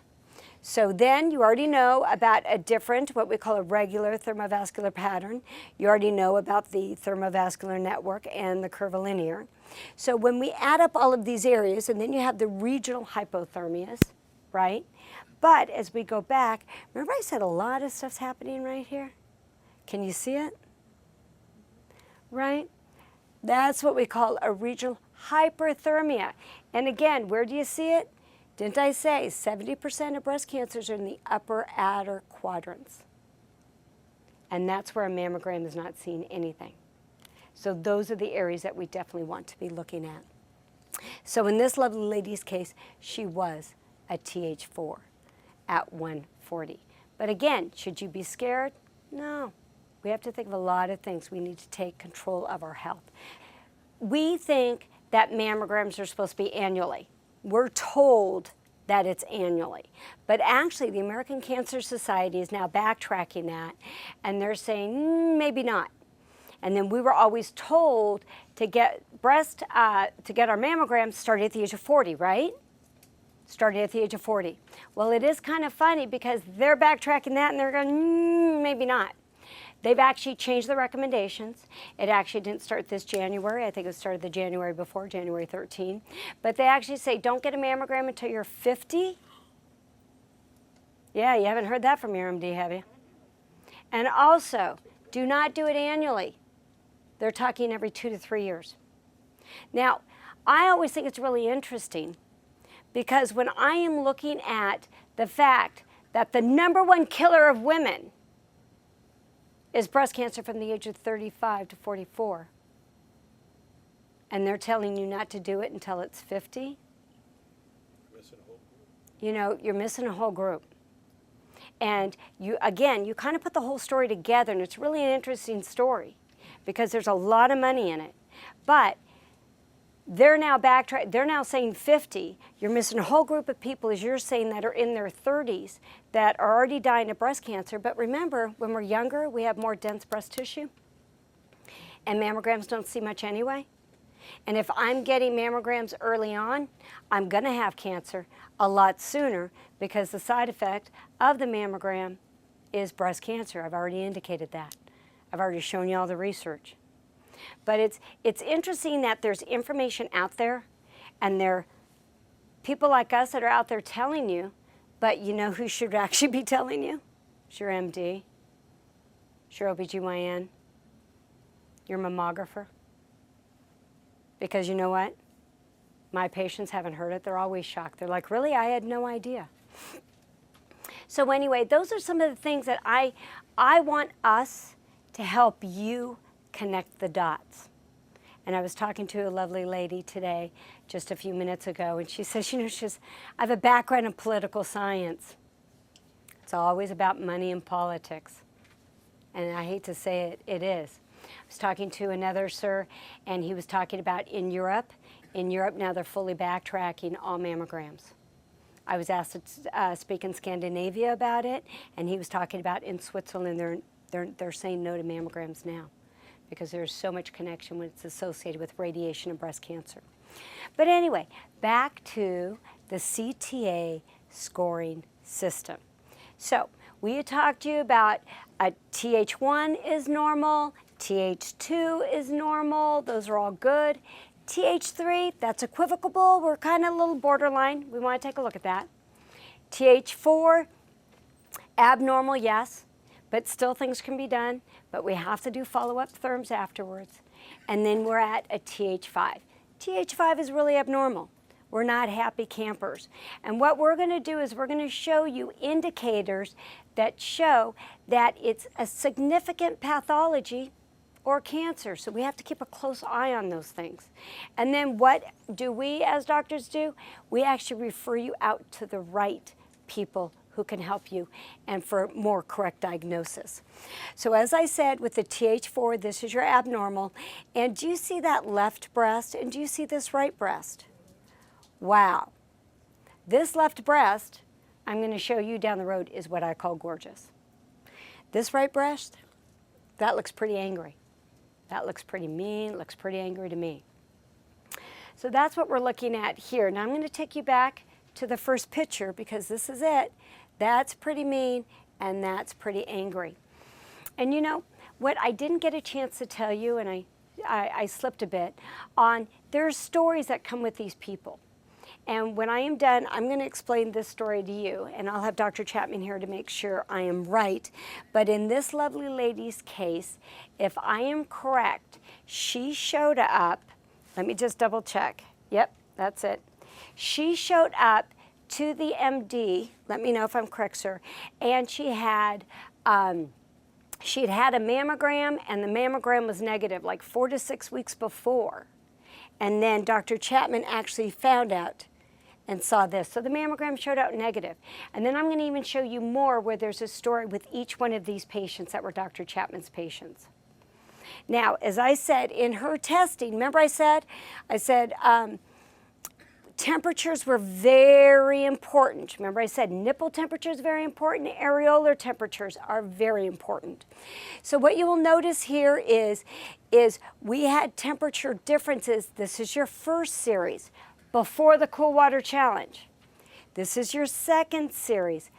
So then you already know about a different, what we call a regular thermovascular pattern. You already know about the thermovascular network and the curvilinear. So when we add up all of these areas, and then you have the regional hypothermias, right? But as we go back, remember I said a lot of stuff's happening right here? Can you see it? Right? That's what we call a regional hyperthermia. And again, where do you see it? Didn't I say 70% of breast cancers are in the upper outer quadrants? And that's where a mammogram is not seeing anything. So those are the areas that we definitely want to be looking at. So in this lovely lady's case, she was a Th4 at 140. But again, should you be scared? No. We have to think of a lot of things. We need to take control of our health. We think that mammograms are supposed to be annually. We're told that it's annually. But actually, the American Cancer Society is now backtracking that, and they're saying, maybe not. And then we were always told to get our mammograms started at the age of 40, right? starting at the age of 40. Well, it is kind of funny because they're backtracking that and they're going, maybe not. They've actually changed the recommendations. It actually didn't start this January. I think it started the January before, January 13. But they actually say don't get a mammogram until you're 50. Yeah, you haven't heard that from your MD, have you? And also, do not do it annually. They're talking every 2 to 3 years. Now, I always think it's really interesting because when I am looking at the fact that the #1 killer of women is breast cancer from the age of 35 to 44, and they're telling you not to do it until it's 50, you know, you're missing a whole group. And you, again, you kind of put the whole story together, and it's really an interesting story because there's a lot of money in it. But they're now they're now saying 50. You're missing a whole group of people, as you're saying, that are in their 30s that are already dying of breast cancer. But remember, when we're younger, we have more dense breast tissue, and mammograms don't see much anyway. And if I'm getting mammograms early on, I'm going to have cancer a lot sooner because the side effect of the mammogram is breast cancer. I've already indicated that. I've already shown you all the research. But it's interesting that there's information out there, and there are people like us that are out there telling you, but you know who should actually be telling you? It's your MD, it's your OBGYN, your mammographer. Because you know what? My patients haven't heard it. They're always shocked. They're like, really? I had no idea. So anyway, those are some of the things that I want us to help you connect the dots. And I was talking to a lovely lady today, just a few minutes ago, and she says, you know, I have a background in political science. It's always about money and politics. And I hate to say it, it is. I was talking to another sir, and he was talking about in Europe. In Europe now they're fully backtracking all mammograms. I was asked to speak in Scandinavia about it, and he was talking about in Switzerland they're saying no to mammograms now because there's so much connection when it's associated with radiation and breast cancer. But anyway, back to the CTA scoring system. So we had talked to you about TH1 is normal, TH2 is normal, those are all good. TH3, that's equivocal, we're kind of a little borderline. We want to take a look at that. TH4, abnormal, yes, but still things can be done, but we have to do follow-up therms afterwards. And then we're at a TH5. TH5 is really abnormal. We're not happy campers. And what we're going to do is we're going to show you indicators that show that it's a significant pathology or cancer. So we have to keep a close eye on those things. And then what do we as doctors do? We actually refer you out to the right people who can help you and for more correct diagnosis. So as I said, with the TH4, this is your abnormal. And do you see that left breast? And do you see this right breast? Wow. This left breast, I'm going to show you down the road, is what I call gorgeous. This right breast, that looks pretty angry. That looks pretty mean, looks pretty angry to me. So that's what we're looking at here. Now I'm going to take you back to the first picture because this is it. That's pretty mean and that's pretty angry. And you know, what I didn't get a chance to tell you, and I slipped a bit, on there's stories that come with these people. And when I am done, I'm going to explain this story to you, and I'll have Dr. Chapman here to make sure I am right. But in this lovely lady's case, if I am correct, she showed up, let me just double check. Yep, that's it. She showed up to the MD, let me know if I'm correct, sir, and she had a mammogram, and the mammogram was negative like 4 to 6 weeks before. And then Dr. Chapman actually found out and saw this. So the mammogram showed out negative. And then I'm going to even show you more where there's a story with each one of these patients that were Dr. Chapman's patients. Now, as I said, in her testing, remember I said temperatures were very important. Remember I said nipple temperature is very important, areolar temperatures are very important. So what you will notice here is we had temperature differences. This is your first series before the cool water challenge. This is your second series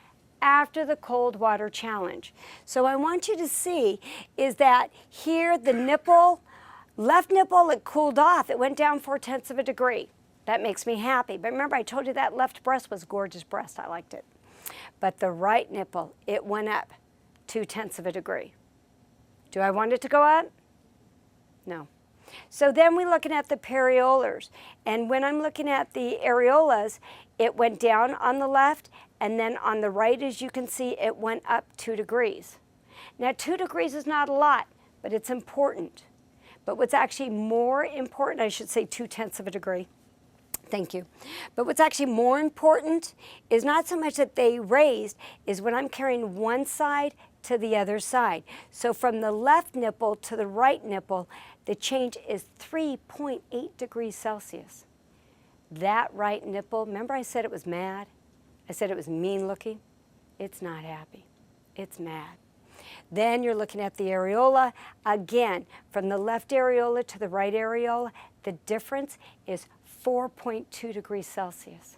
after the cold water challenge. So I want you to see is that here the nipple, left nipple, it cooled off. It went down 4/10 of a degree. That makes me happy. But remember, I told you that left breast was a gorgeous breast. I liked it. But the right nipple, it went up 2/10 of a degree. Do I want it to go up? No. So then we're looking at the perioles. And when I'm looking at the areolas, it went down on the left, and then on the right, as you can see, it went up 2 degrees. Now, 2 degrees is not a lot, but it's important. But what's actually more important, I should say 2/10 of a degree. Thank you. But what's actually more important is not so much that they raised, is when I'm carrying one side to the other side. So from the left nipple to the right nipple, the change is 3.8 degrees Celsius. That right nipple, remember I said it was mad? I said it was mean looking? It's not happy. It's mad. Then you're looking at the areola. Again, from the left areola to the right areola, the difference is 4.2 degrees Celsius.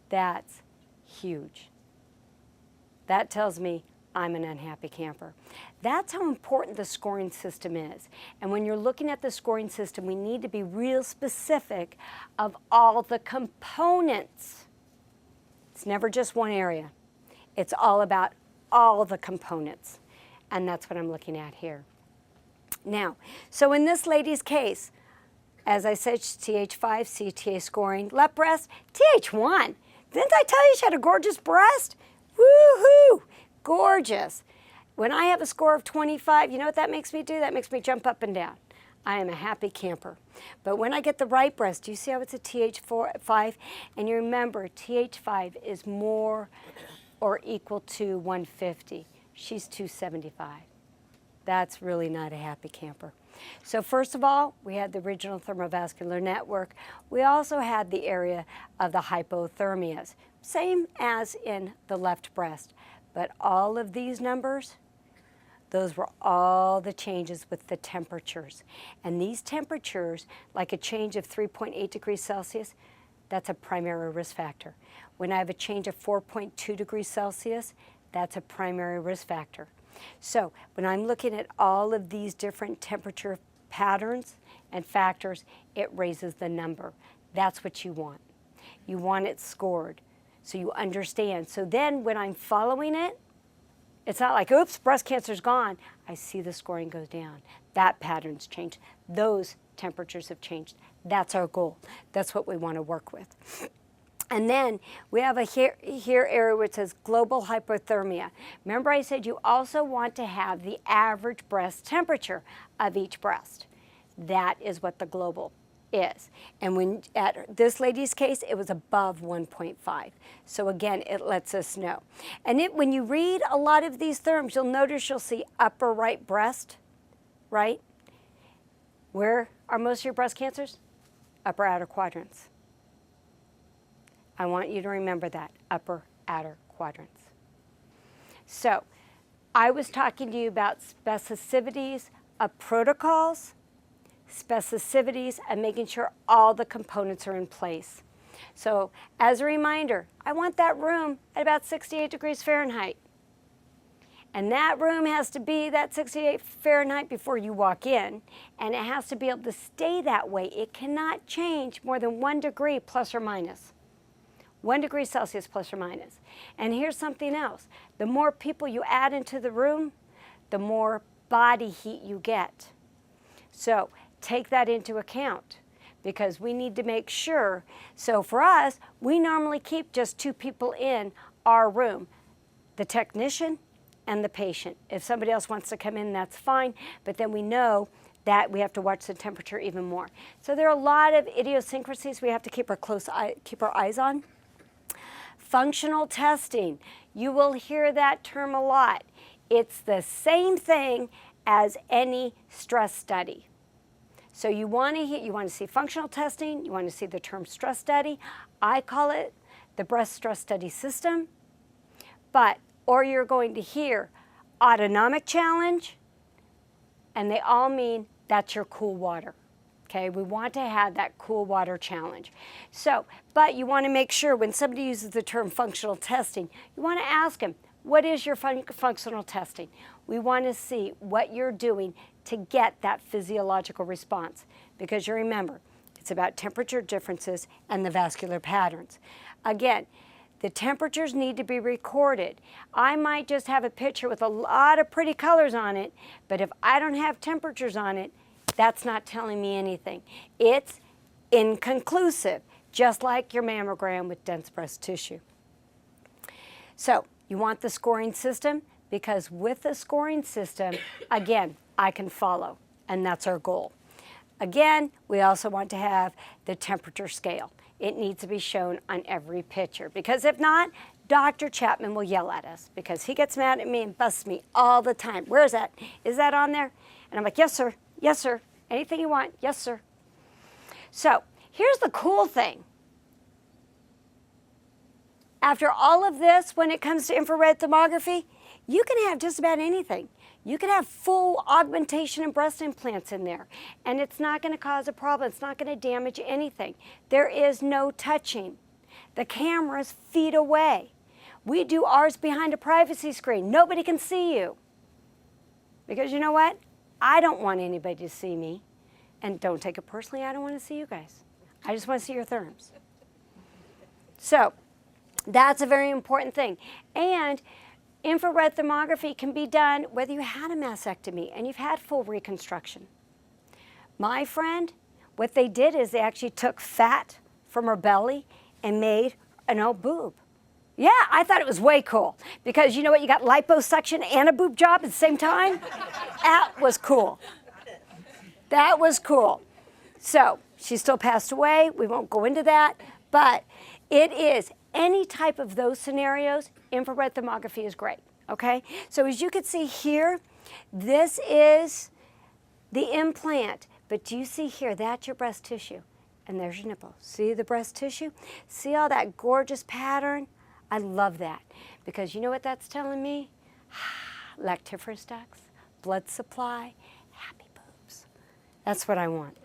That's huge. That tells me I'm an unhappy camper. That's how important the scoring system is. And when you're looking at the scoring system, we need to be real specific of all the components. It's never just one area. It's all about all the components. And that's what I'm looking at here. Now, so in this lady's case, as I said, TH5, CTA scoring, left breast, TH1. Didn't I tell you she had a gorgeous breast? Woo-hoo! Gorgeous. When I have a score of 25, you know what that makes me do? That makes me jump up and down. I am a happy camper. But when I get the right breast, do you see how it's a TH5? And you remember, TH5 is more or equal to 150. She's 275. That's really not a happy camper. So first of all, we had the original thermovascular network. We also had the area of the hypothermias, same as in the left breast. But all of these numbers, those were all the changes with the temperatures. And these temperatures, like a change of 3.8 degrees Celsius, that's a primary risk factor. When I have a change of 4.2 degrees Celsius, that's a primary risk factor. So when I'm looking at all of these different temperature patterns and factors, it raises the number. That's what you want. You want it scored so you understand. So then when I'm following it, it's not like, oops, breast cancer's gone. I see the scoring goes down. That pattern's changed. Those temperatures have changed. That's our goal. That's what we want to work with. And then we have a here area which says global hypothermia. Remember I said you also want to have the average breast temperature of each breast. That is what the global is. And when at this lady's case, it was above 1.5. So again, it lets us know. And when you read a lot of these therms, you'll notice you'll see upper right breast, right? Where are most of your breast cancers? Upper outer quadrants. I want you to remember that, upper outer quadrants. So I was talking to you about specificities of protocols, specificities, and making sure all the components are in place. So as a reminder, I want that room at about 68 degrees Fahrenheit. And that room has to be that 68 Fahrenheit before you walk in, and it has to be able to stay that way. It cannot change more than 1 degree plus or minus. 1 degree Celsius plus or minus. And here's something else. The more people you add into the room, the more body heat you get. So take that into account because we need to make sure. So for us, we normally keep just 2 people in our room, the technician and the patient. If somebody else wants to come in, that's fine, but then we know that we have to watch the temperature even more. So there are a lot of idiosyncrasies we have to keep our eyes on. Functional testing, you will hear that term a lot. It's the same thing as any stress study. So you want to see functional testing, you want to see the term stress study. I call it the breast stress study system. Or you're going to hear autonomic challenge, and they all mean that's your cool water. Okay, we want to have that cool water challenge. So, but you want to make sure when somebody uses the term functional testing, you want to ask them, what is your functional testing? We want to see what you're doing to get that physiological response. Because you remember, it's about temperature differences and the vascular patterns. Again, the temperatures need to be recorded. I might just have a picture with a lot of pretty colors on it, but if I don't have temperatures on it, that's not telling me anything. It's inconclusive, just like your mammogram with dense breast tissue. So you want the scoring system, because with the scoring system, again, I can follow, and that's our goal. Again, we also want to have the temperature scale. It needs to be shown on every picture, because if not, Dr. Chapman will yell at us, because he gets mad at me and busts me all the time. Where is that? Is that on there? And I'm like, yes, sir. Yes, sir. Anything you want? Yes, sir. So here's the cool thing. After all of this, when it comes to infrared thermography, you can have just about anything. You can have full augmentation and breast implants in there, and it's not going to cause a problem. It's not going to damage anything. There is no touching. The camera's feet away. We do ours behind a privacy screen. Nobody can see you. Because you know what? I don't want anybody to see me. And don't take it personally, I don't want to see you guys. I just want to see your therms. So that's a very important thing. And infrared thermography can be done whether you had a mastectomy and you've had full reconstruction. My friend, what they did is they actually took fat from her belly and made an old boob. Yeah, I thought it was way cool, because you know what, you got liposuction and a boob job at the same time? That was cool. That was cool. So she still passed away. We won't go into that, but it is any type of those scenarios, infrared thermography is great, okay? So as you can see here, this is the implant, but do you see here, that's your breast tissue, and there's your nipple. See the breast tissue? See all that gorgeous pattern? I love that, because you know what that's telling me? Lactiferous ducts, blood supply, happy boobs. That's what I want.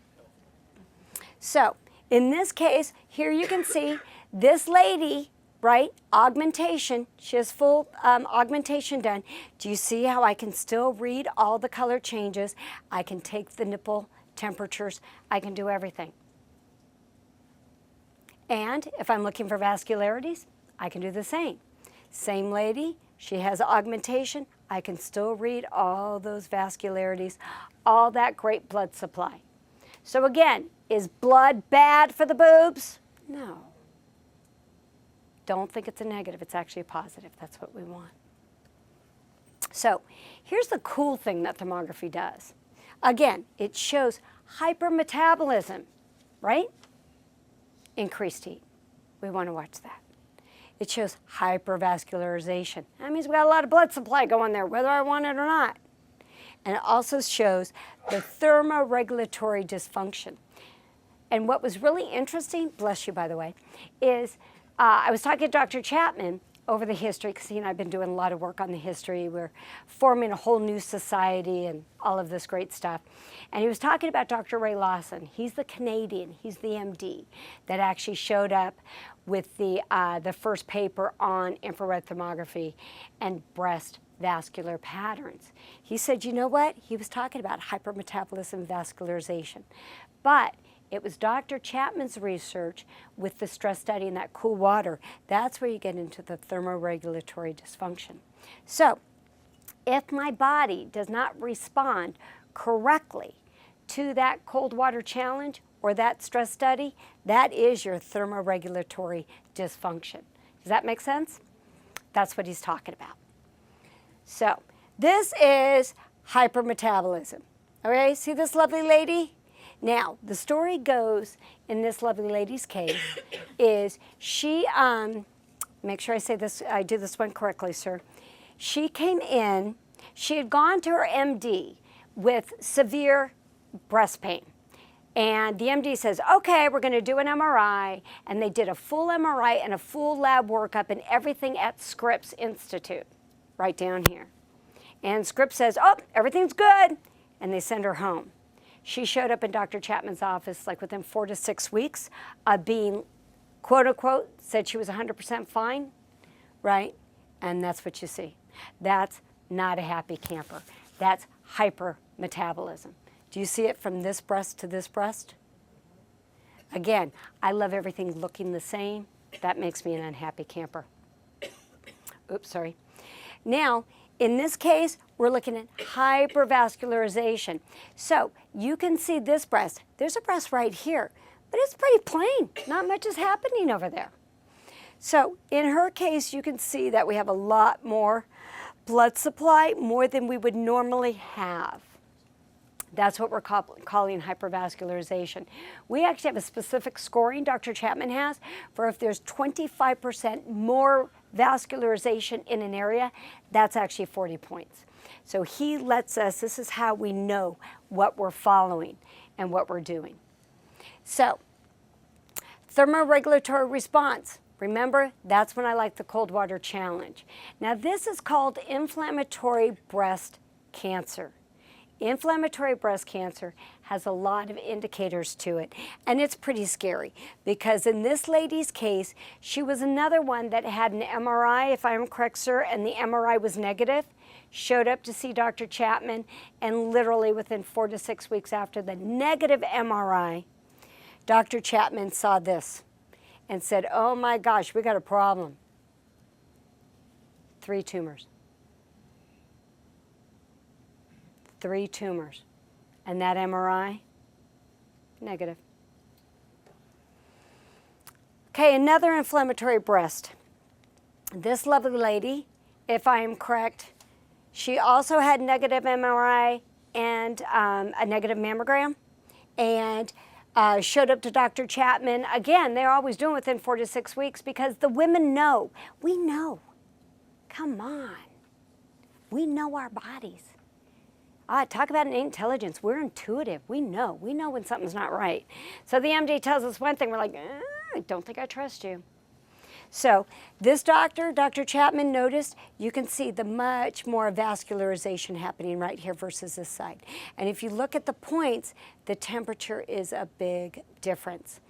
So in this case, here you can see this lady, right, augmentation, she has full augmentation done. Do you see how I can still read all the color changes? I can take the nipple temperatures, I can do everything. And if I'm looking for vascularities, I can do the same. Same lady, she has augmentation, I can still read all those vascularities, all that great blood supply. So again, is blood bad for the boobs? No. Don't think it's a negative, it's actually a positive. That's what we want. So here's the cool thing that thermography does. Again, it shows hypermetabolism, right? Increased heat. We want to watch that. It shows hypervascularization. That means we got a lot of blood supply going there, whether I want it or not. And it also shows the thermoregulatory dysfunction. And what was really interesting, bless you by the way, is I was talking to Dr. Chapman over the history, because he and I have been doing a lot of work on the history. We're forming a whole new society and all of this great stuff. And he was talking about Dr. Ray Lawson. He's the Canadian, he's the MD that actually showed up with the first paper on infrared thermography and breast vascular patterns. He said, you know what? He was talking about hypermetabolism and vascularization. But it was Dr. Chapman's research with the stress study and that cool water. That's where you get into the thermoregulatory dysfunction. So if my body does not respond correctly to that cold water challenge or that stress study, that is your thermoregulatory dysfunction. Does that make sense? That's what he's talking about. So this is hypermetabolism. Okay, see this lovely lady? Now, the story goes in this lovely lady's case is she, make sure I say this, I do this one correctly, sir. She came in, she had gone to her MD with severe breast pain. And the MD says, okay, we're gonna do an MRI. And they did a full MRI and a full lab workup and everything at Scripps Institute, right down here. And Scripps says, oh, everything's good. And they send her home. She showed up in Dr. Chapman's office like within 4 to 6 weeks of being, quote unquote, said she was 100% fine, right? And that's what you see. That's not a happy camper. That's hypermetabolism. Do you see it from this breast to this breast? Again, I love everything looking the same. That makes me an unhappy camper. Oops, sorry. Now, in this case, we're looking at hypervascularization. So you can see this breast. There's a breast right here, but it's pretty plain. Not much is happening over there. So in her case, you can see that we have a lot more blood supply, more than we would normally have. That's what we're calling hypervascularization. We actually have a specific scoring Dr. Chapman has for if there's 25% more vascularization in an area, that's actually 40 points. So he lets us, this is how we know what we're following and what we're doing. So, thermoregulatory response. Remember, that's when I like the cold water challenge. Now this is called inflammatory breast cancer. Inflammatory breast cancer has a lot of indicators to it, and it's pretty scary because in this lady's case, she was another one that had an MRI, if I'm correct, sir, and the MRI was negative, showed up to see Dr. Chapman, and literally within 4 to 6 weeks after the negative MRI, Dr. Chapman saw this and said, oh my gosh, we got a problem. 3 tumors. 3 tumors. And that MRI, negative. Okay, another inflammatory breast. This lovely lady, if I am correct, she also had negative MRI and a negative mammogram, and showed up to Dr. Chapman. Again, they're always doing within 4 to 6 weeks because the women know. We know. Come on. We know our bodies. Talk about innate intelligence. We're intuitive. We know. We know when something's not right. So the MD tells us one thing. We're like, I don't think I trust you. So this doctor, Dr. Chapman, noticed you can see the much more vascularization happening right here versus this side. And if you look at the points, the temperature is a big difference.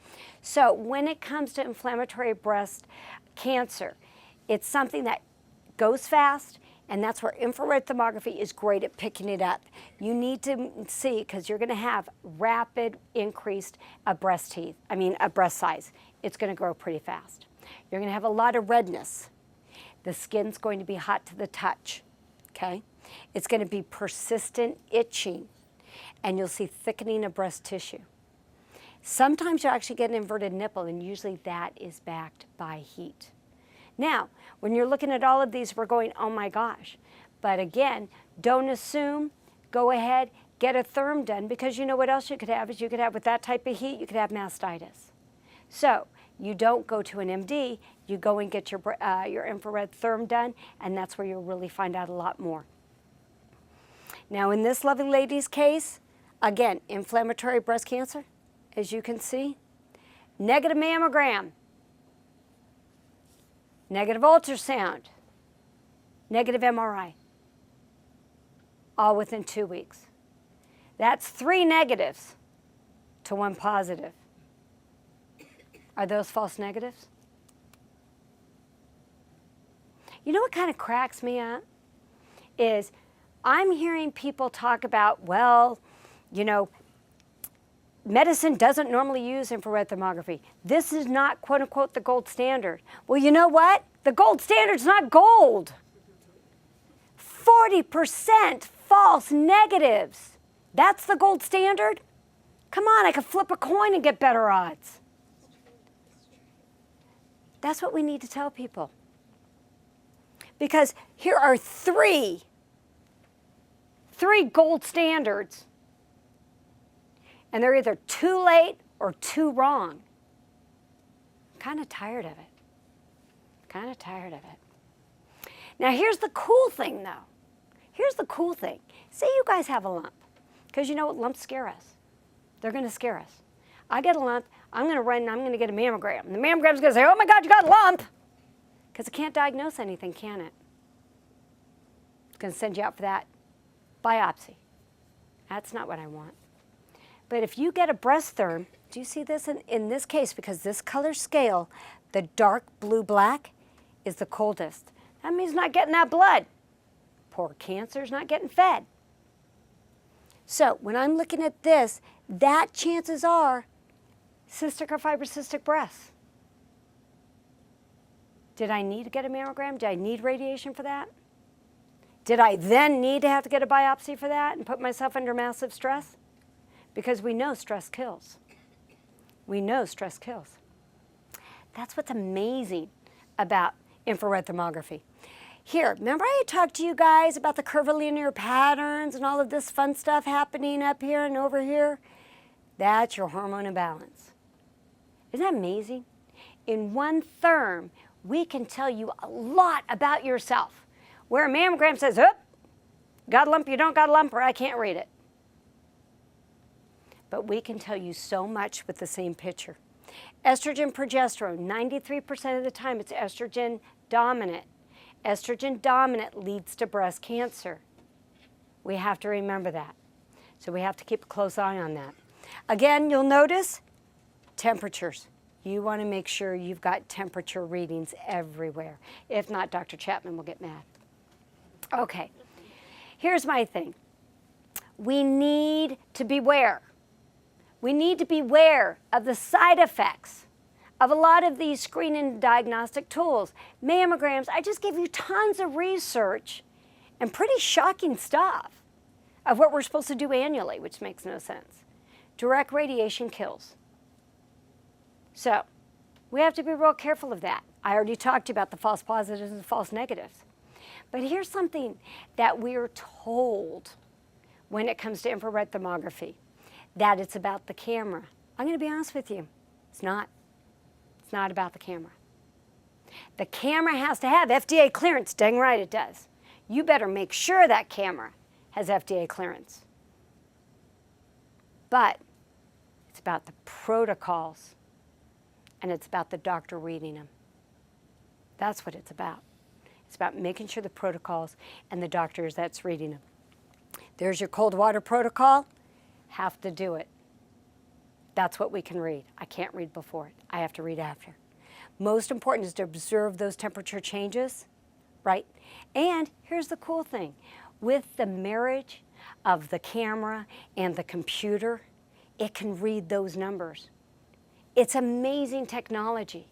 So when it comes to inflammatory breast cancer, it's something that goes fast, and that's where infrared thermography is great at picking it up. You need to see, because you're going to have rapid increased breast size. It's going to grow pretty fast. You're going to have a lot of redness. The skin's going to be hot to the touch, okay? It's going to be persistent itching, and you'll see thickening of breast tissue. Sometimes you'll actually get an inverted nipple, and usually that is backed by heat. Now, when you're looking at all of these, we're going, oh my gosh. But again, don't assume, go ahead, get a therm done, because you know what else you could have is you could have, with that type of heat, you could have mastitis. So you don't go to an MD, you go and get your infrared therm done, and that's where you'll really find out a lot more. Now in this lovely lady's case, again, inflammatory breast cancer, as you can see, negative mammogram, negative ultrasound, negative MRI, all within 2 weeks. That's 3 negatives to 1 positive. Are those false negatives? You know what kind of cracks me up? Is I'm hearing people talk about, well, you know, medicine doesn't normally use infrared thermography. This is not, quote unquote, the gold standard. Well, you know what? The gold standard's not gold. 40% false negatives. That's the gold standard? Come on, I could flip a coin and get better odds. That's what we need to tell people. Because here are three gold standards, and they're either too late or too wrong. I'm kind of tired of it. Kind of tired of it. Now here's the cool thing though. Here's the cool thing. Say you guys have a lump, because you know what, lumps scare us. They're going to scare us. I get a lump, I'm going to run and I'm going to get a mammogram. And the mammogram's going to say, oh my God, you got a lump. Because it can't diagnose anything, can it? It's going to send you out for that biopsy. That's not what I want. But if you get a breast therm, do you see this in this case? Because this color scale, the dark blue-black, is the coldest. That means not getting that blood. Poor cancer's not getting fed. So when I'm looking at this, that chances are cystic or fibrocystic breasts. Did I need to get a mammogram? Did I need radiation for that? Did I then need to have to get a biopsy for that and put myself under massive stress? Because we know stress kills. We know stress kills. That's what's amazing about infrared thermography. Here, remember I talked to you guys about the curvilinear patterns and all of this fun stuff happening up here and over here? That's your hormone imbalance. Isn't that amazing? In one therm, we can tell you a lot about yourself. Where a mammogram says, oh, got a lump, you don't got a lump, or I can't read it. But we can tell you so much with the same picture. Estrogen, progesterone, 93% of the time it's estrogen dominant. Estrogen dominant leads to breast cancer. We have to remember that. So we have to keep a close eye on that. Again, you'll notice temperatures. You want to make sure you've got temperature readings everywhere. If not, Dr. Chapman will get mad. Okay, here's my thing. We need to beware. We need to beware of the side effects of a lot of these screening and diagnostic tools. Mammograms, I just gave you tons of research and pretty shocking stuff of what we're supposed to do annually, which makes no sense. Direct radiation kills. So we have to be real careful of that. I already talked to you about the false positives and the false negatives. But here's something that we're told when it comes to infrared thermography, that it's about the camera. I'm going to be honest with you, it's not. It's not about the camera. The camera has to have FDA clearance. Dang right it does. You better make sure that camera has FDA clearance. But it's about the protocols, and it's about the doctor reading them. That's what it's about. It's about making sure the protocols and the doctors that's reading them. There's your cold water protocol. Have to do it. That's what we can read. I can't read before it. I have to read after. Most important is to observe those temperature changes, right? And here's the cool thing. With the marriage of the camera and the computer, it can read those numbers. It's amazing technology.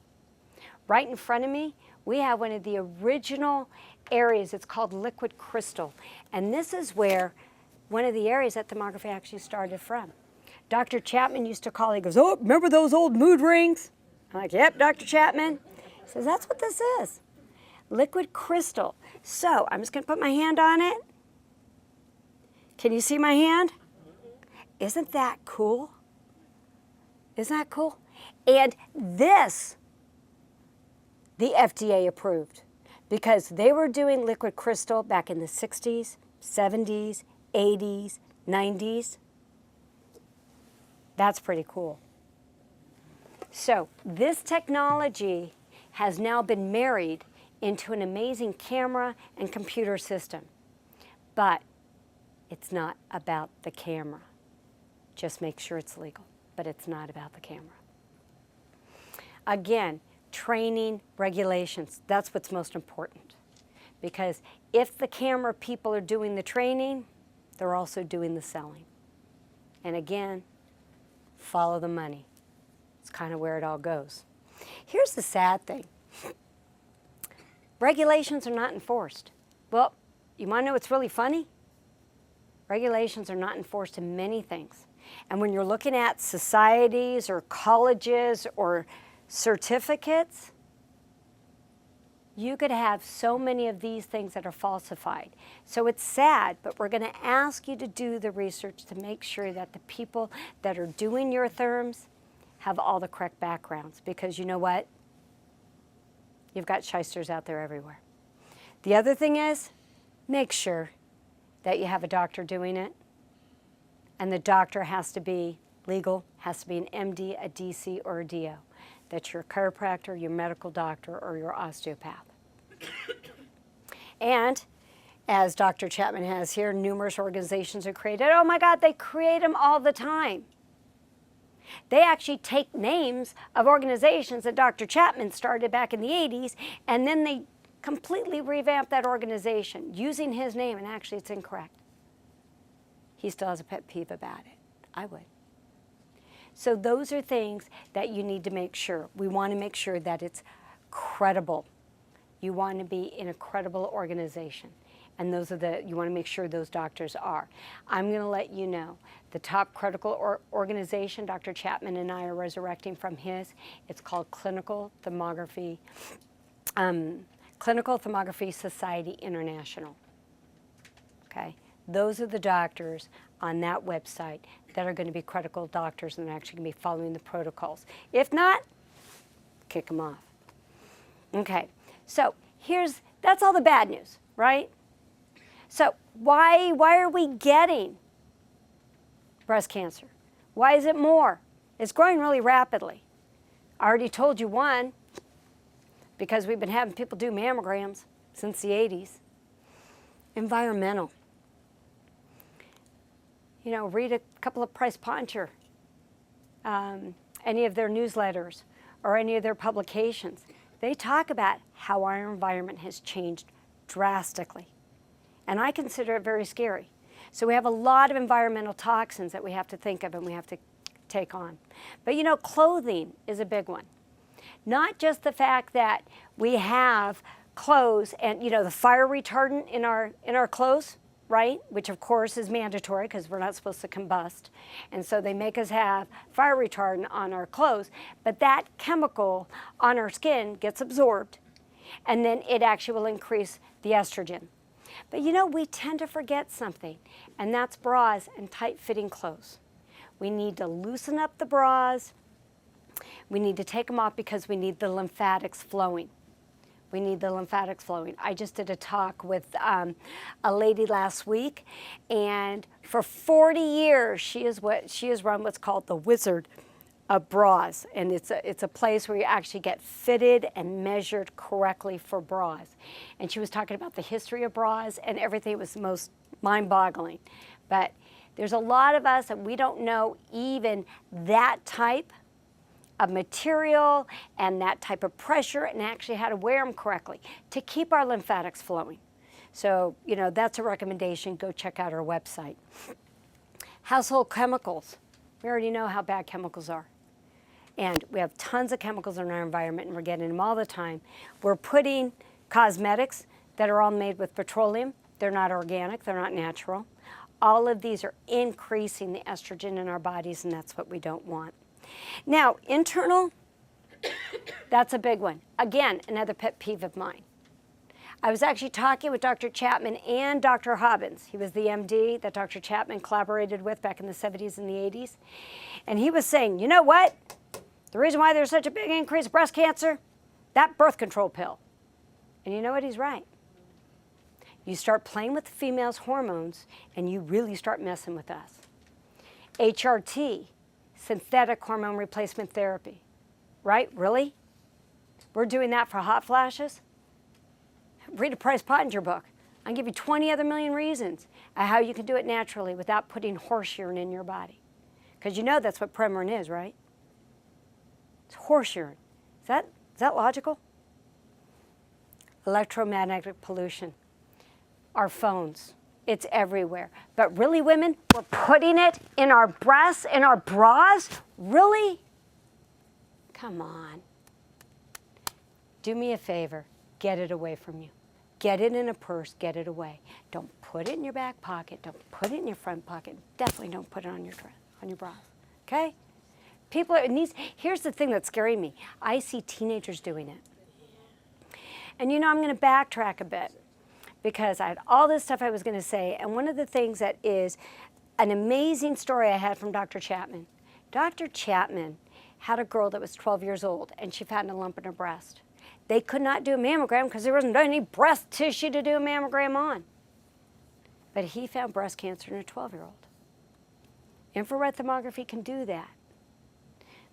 Right in front of me, we have one of the original areas. It's called liquid crystal. And this is where one of the areas that thermography actually started from. Dr. Chapman used to call, he goes, oh, remember those old mood rings? I'm like, yep, Dr. Chapman. He says, that's what this is, liquid crystal. So I'm just gonna put my hand on it. Can you see my hand? Isn't that cool? Isn't that cool? And this, the FDA approved because they were doing liquid crystal back in the 60s, 70s, 80s, 90s. That's pretty cool. So this technology has now been married into an amazing camera and computer system. But it's not about the camera. Just make sure it's legal, but it's not about the camera. Again, training, regulations, that's what's most important. Because if the camera people are doing the training, they're also doing the selling. And again, follow the money. It's kind of where it all goes. Here's the sad thing. Regulations are not enforced. Well, you want to know what's really funny? Regulations are not enforced in many things. And when you're looking at societies or colleges or certificates, you could have so many of these things that are falsified. So it's sad, but we're going to ask you to do the research to make sure that the people that are doing your therms have all the correct backgrounds, because you know what? You've got shysters out there everywhere. The other thing is, make sure that you have a doctor doing it, and the doctor has to be legal, has to be an MD, a DC, or a DO. That's your chiropractor, your medical doctor, or your osteopath. And as Dr. Chapman has here, numerous organizations are created. Oh my God, they create them all the time. They actually take names of organizations that Dr. Chapman started back in the 80s, and then they completely revamp that organization using his name, and actually it's incorrect. He still has a pet peeve about it. I would. So those are things that you need to make sure. We want to make sure that it's credible. You want to be in a credible organization. And those are you want to make sure those doctors are. I'm going to let you know the top critical organization Dr. Chapman and I are resurrecting from his. It's called Clinical Thermography Society International. Okay, those are the doctors on that website that are going to be critical doctors and they're actually going to be following the protocols. If not, kick them off. Okay, so that's all the bad news, right? So why are we getting breast cancer? Why is it more? It's growing really rapidly. I already told you one, because we've been having people do mammograms since the 80s. Environmental. You know, read a couple of Price Poncher, any of their newsletters or any of their publications. They talk about how our environment has changed drastically. And I consider it very scary. So we have a lot of environmental toxins that we have to think of and we have to take on. But you know, clothing is a big one. Not just the fact that we have clothes and, you know, the fire retardant in our clothes, right? Which of course is mandatory because we're not supposed to combust. And so they make us have fire retardant on our clothes. But that chemical on our skin gets absorbed and then it actually will increase the estrogen. But you know, we tend to forget something, and that's bras and tight-fitting clothes. We need to loosen up the bras. We need to take them off because we need the lymphatics flowing. We need the lymphatics flowing. I just did a talk with a lady last week, and for 40 years, she has run what's called the Wizard of Bras, and it's a place where you actually get fitted and measured correctly for bras. And she was talking about the history of bras and everything. It was most mind-boggling. But there's a lot of us and we don't know even that type of material and that type of pressure and actually how to wear them correctly to keep our lymphatics flowing. So, you know, that's a recommendation. Go check out our website. Household chemicals. We already know how bad chemicals are. And we have tons of chemicals in our environment and we're getting them all the time. We're putting cosmetics that are all made with petroleum. They're not organic, they're not natural. All of these are increasing the estrogen in our bodies and that's what we don't want. Now, internal, that's a big one. Again, another pet peeve of mine. I was actually talking with Dr. Chapman and Dr. Hobbins. He was the MD that Dr. Chapman collaborated with back in the 70s and the 80s. And he was saying, you know what? The reason why there's such a big increase of breast cancer, that birth control pill. And you know what? He's right. You start playing with the female's hormones and you really start messing with us. HRT, synthetic hormone replacement therapy. Right? Really? We're doing that for hot flashes? Read a Price Pottinger book. I'll give you 20 other million reasons of how you can do it naturally without putting horse urine in your body. Because you know that's what Premarin is, right? It's horse urine. Is that logical? Electromagnetic pollution. Our phones. It's everywhere. But really, women, we're putting it in our breasts, in our bras? Really? Come on. Do me a favor. Get it away from you. Get it in a purse, get it away. Don't put it in your back pocket. Don't put it in your front pocket. Definitely don't put it on your dress, on your bras. Okay? People are, here's the thing that's scaring me. I see teenagers doing it. And you know, I'm going to backtrack a bit because I had all this stuff I was going to say. And one of the things that is an amazing story I had from Dr. Chapman. Dr. Chapman had a girl that was 12 years old and she found a lump in her breast. They could not do a mammogram because there wasn't any breast tissue to do a mammogram on. But he found breast cancer in a 12-year-old. Infrared thermography can do that.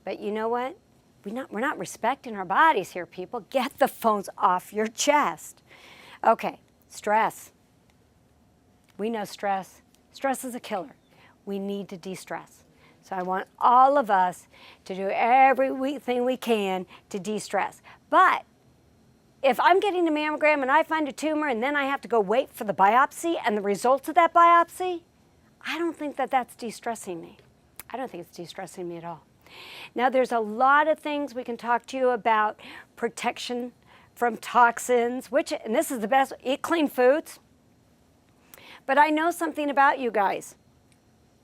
But you know what? We're not respecting our bodies here, people. Get the phones off your chest. Okay, stress. We know stress. Stress is a killer. We need to de-stress. So I want all of us to do everything we can to de-stress. But if I'm getting a mammogram and I find a tumor and then I have to go wait for the biopsy and the results of that biopsy, I don't think that that's de-stressing me. I don't think it's de-stressing me at all. Now, there's a lot of things we can talk to you about protection from toxins, and this is the best, eat clean foods. But I know something about you guys.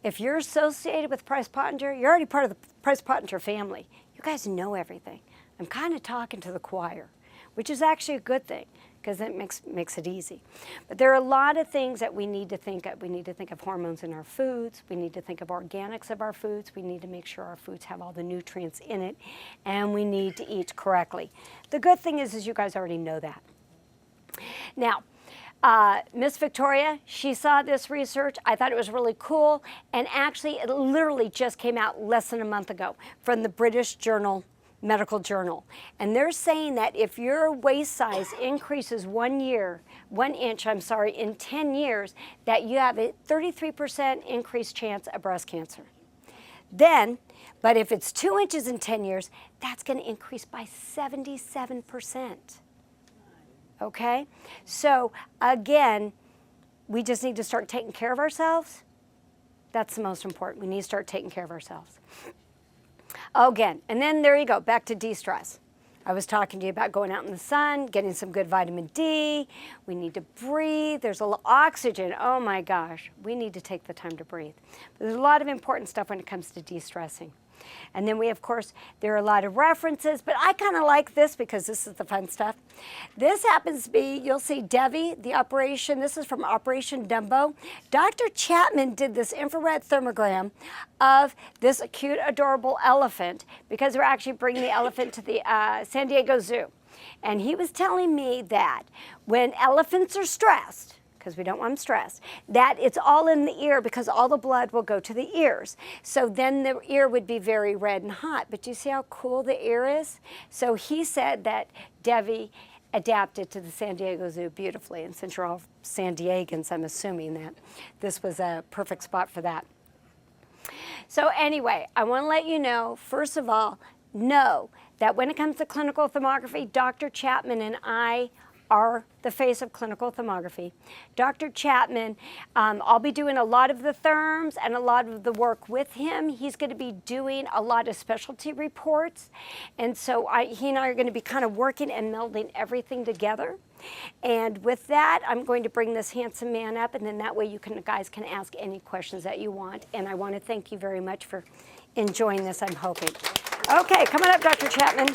If you're associated with Price Pottinger, you're already part of the Price Pottinger family. You guys know everything. I'm kind of talking to the choir, which is actually a good thing because it makes it easy. But there are a lot of things that we need to think of. We need to think of hormones in our foods. We need to think of organics of our foods. We need to make sure our foods have all the nutrients in it. And we need to eat correctly. The good thing is you guys already know that. Now, Miss Victoria, she saw this research. I thought it was really cool. And actually, it literally just came out less than a month ago from the British Medical Journal. And they're saying that if your waist size increases 1 inch, in 10 years, that you have a 33% increased chance of breast cancer. But if it's 2 inches in 10 years, that's going to increase by 77%. Okay? So again, we just need to start taking care of ourselves. That's the most important. We need to start taking care of ourselves. Again, and then there you go, back to de-stress. I was talking to you about going out in the sun, getting some good vitamin D. We need to breathe. There's a lot of oxygen. Oh my gosh, we need to take the time to breathe. But there's a lot of important stuff when it comes to de-stressing. And then of course, there are a lot of references, but I kind of like this because this is the fun stuff. This happens to be, you'll see Devi, the operation, this is from Operation Dumbo. Dr. Chapman did this infrared thermogram of this cute, adorable elephant because we're actually bringing the elephant to the San Diego Zoo. And he was telling me that when elephants are stressed, because we don't want them stressed, that it's all in the ear because all the blood will go to the ears. So then the ear would be very red and hot. But you see how cool the ear is? So he said that Devi adapted to the San Diego Zoo beautifully. And since you're all San Diegans, I'm assuming that this was a perfect spot for that. So anyway, I want to let you know, first of all, know that when it comes to clinical thermography, Dr. Chapman and I are the face of clinical thermography. Dr. Chapman, I'll be doing a lot of the therms and a lot of the work with him. He's going to be doing a lot of specialty reports. And so he and I are going to be kind of working and melding everything together. And with that, I'm going to bring this handsome man up, and then that way you guys can ask any questions that you want. And I want to thank you very much for enjoying this, I'm hoping. Okay, come on up, Dr. Chapman.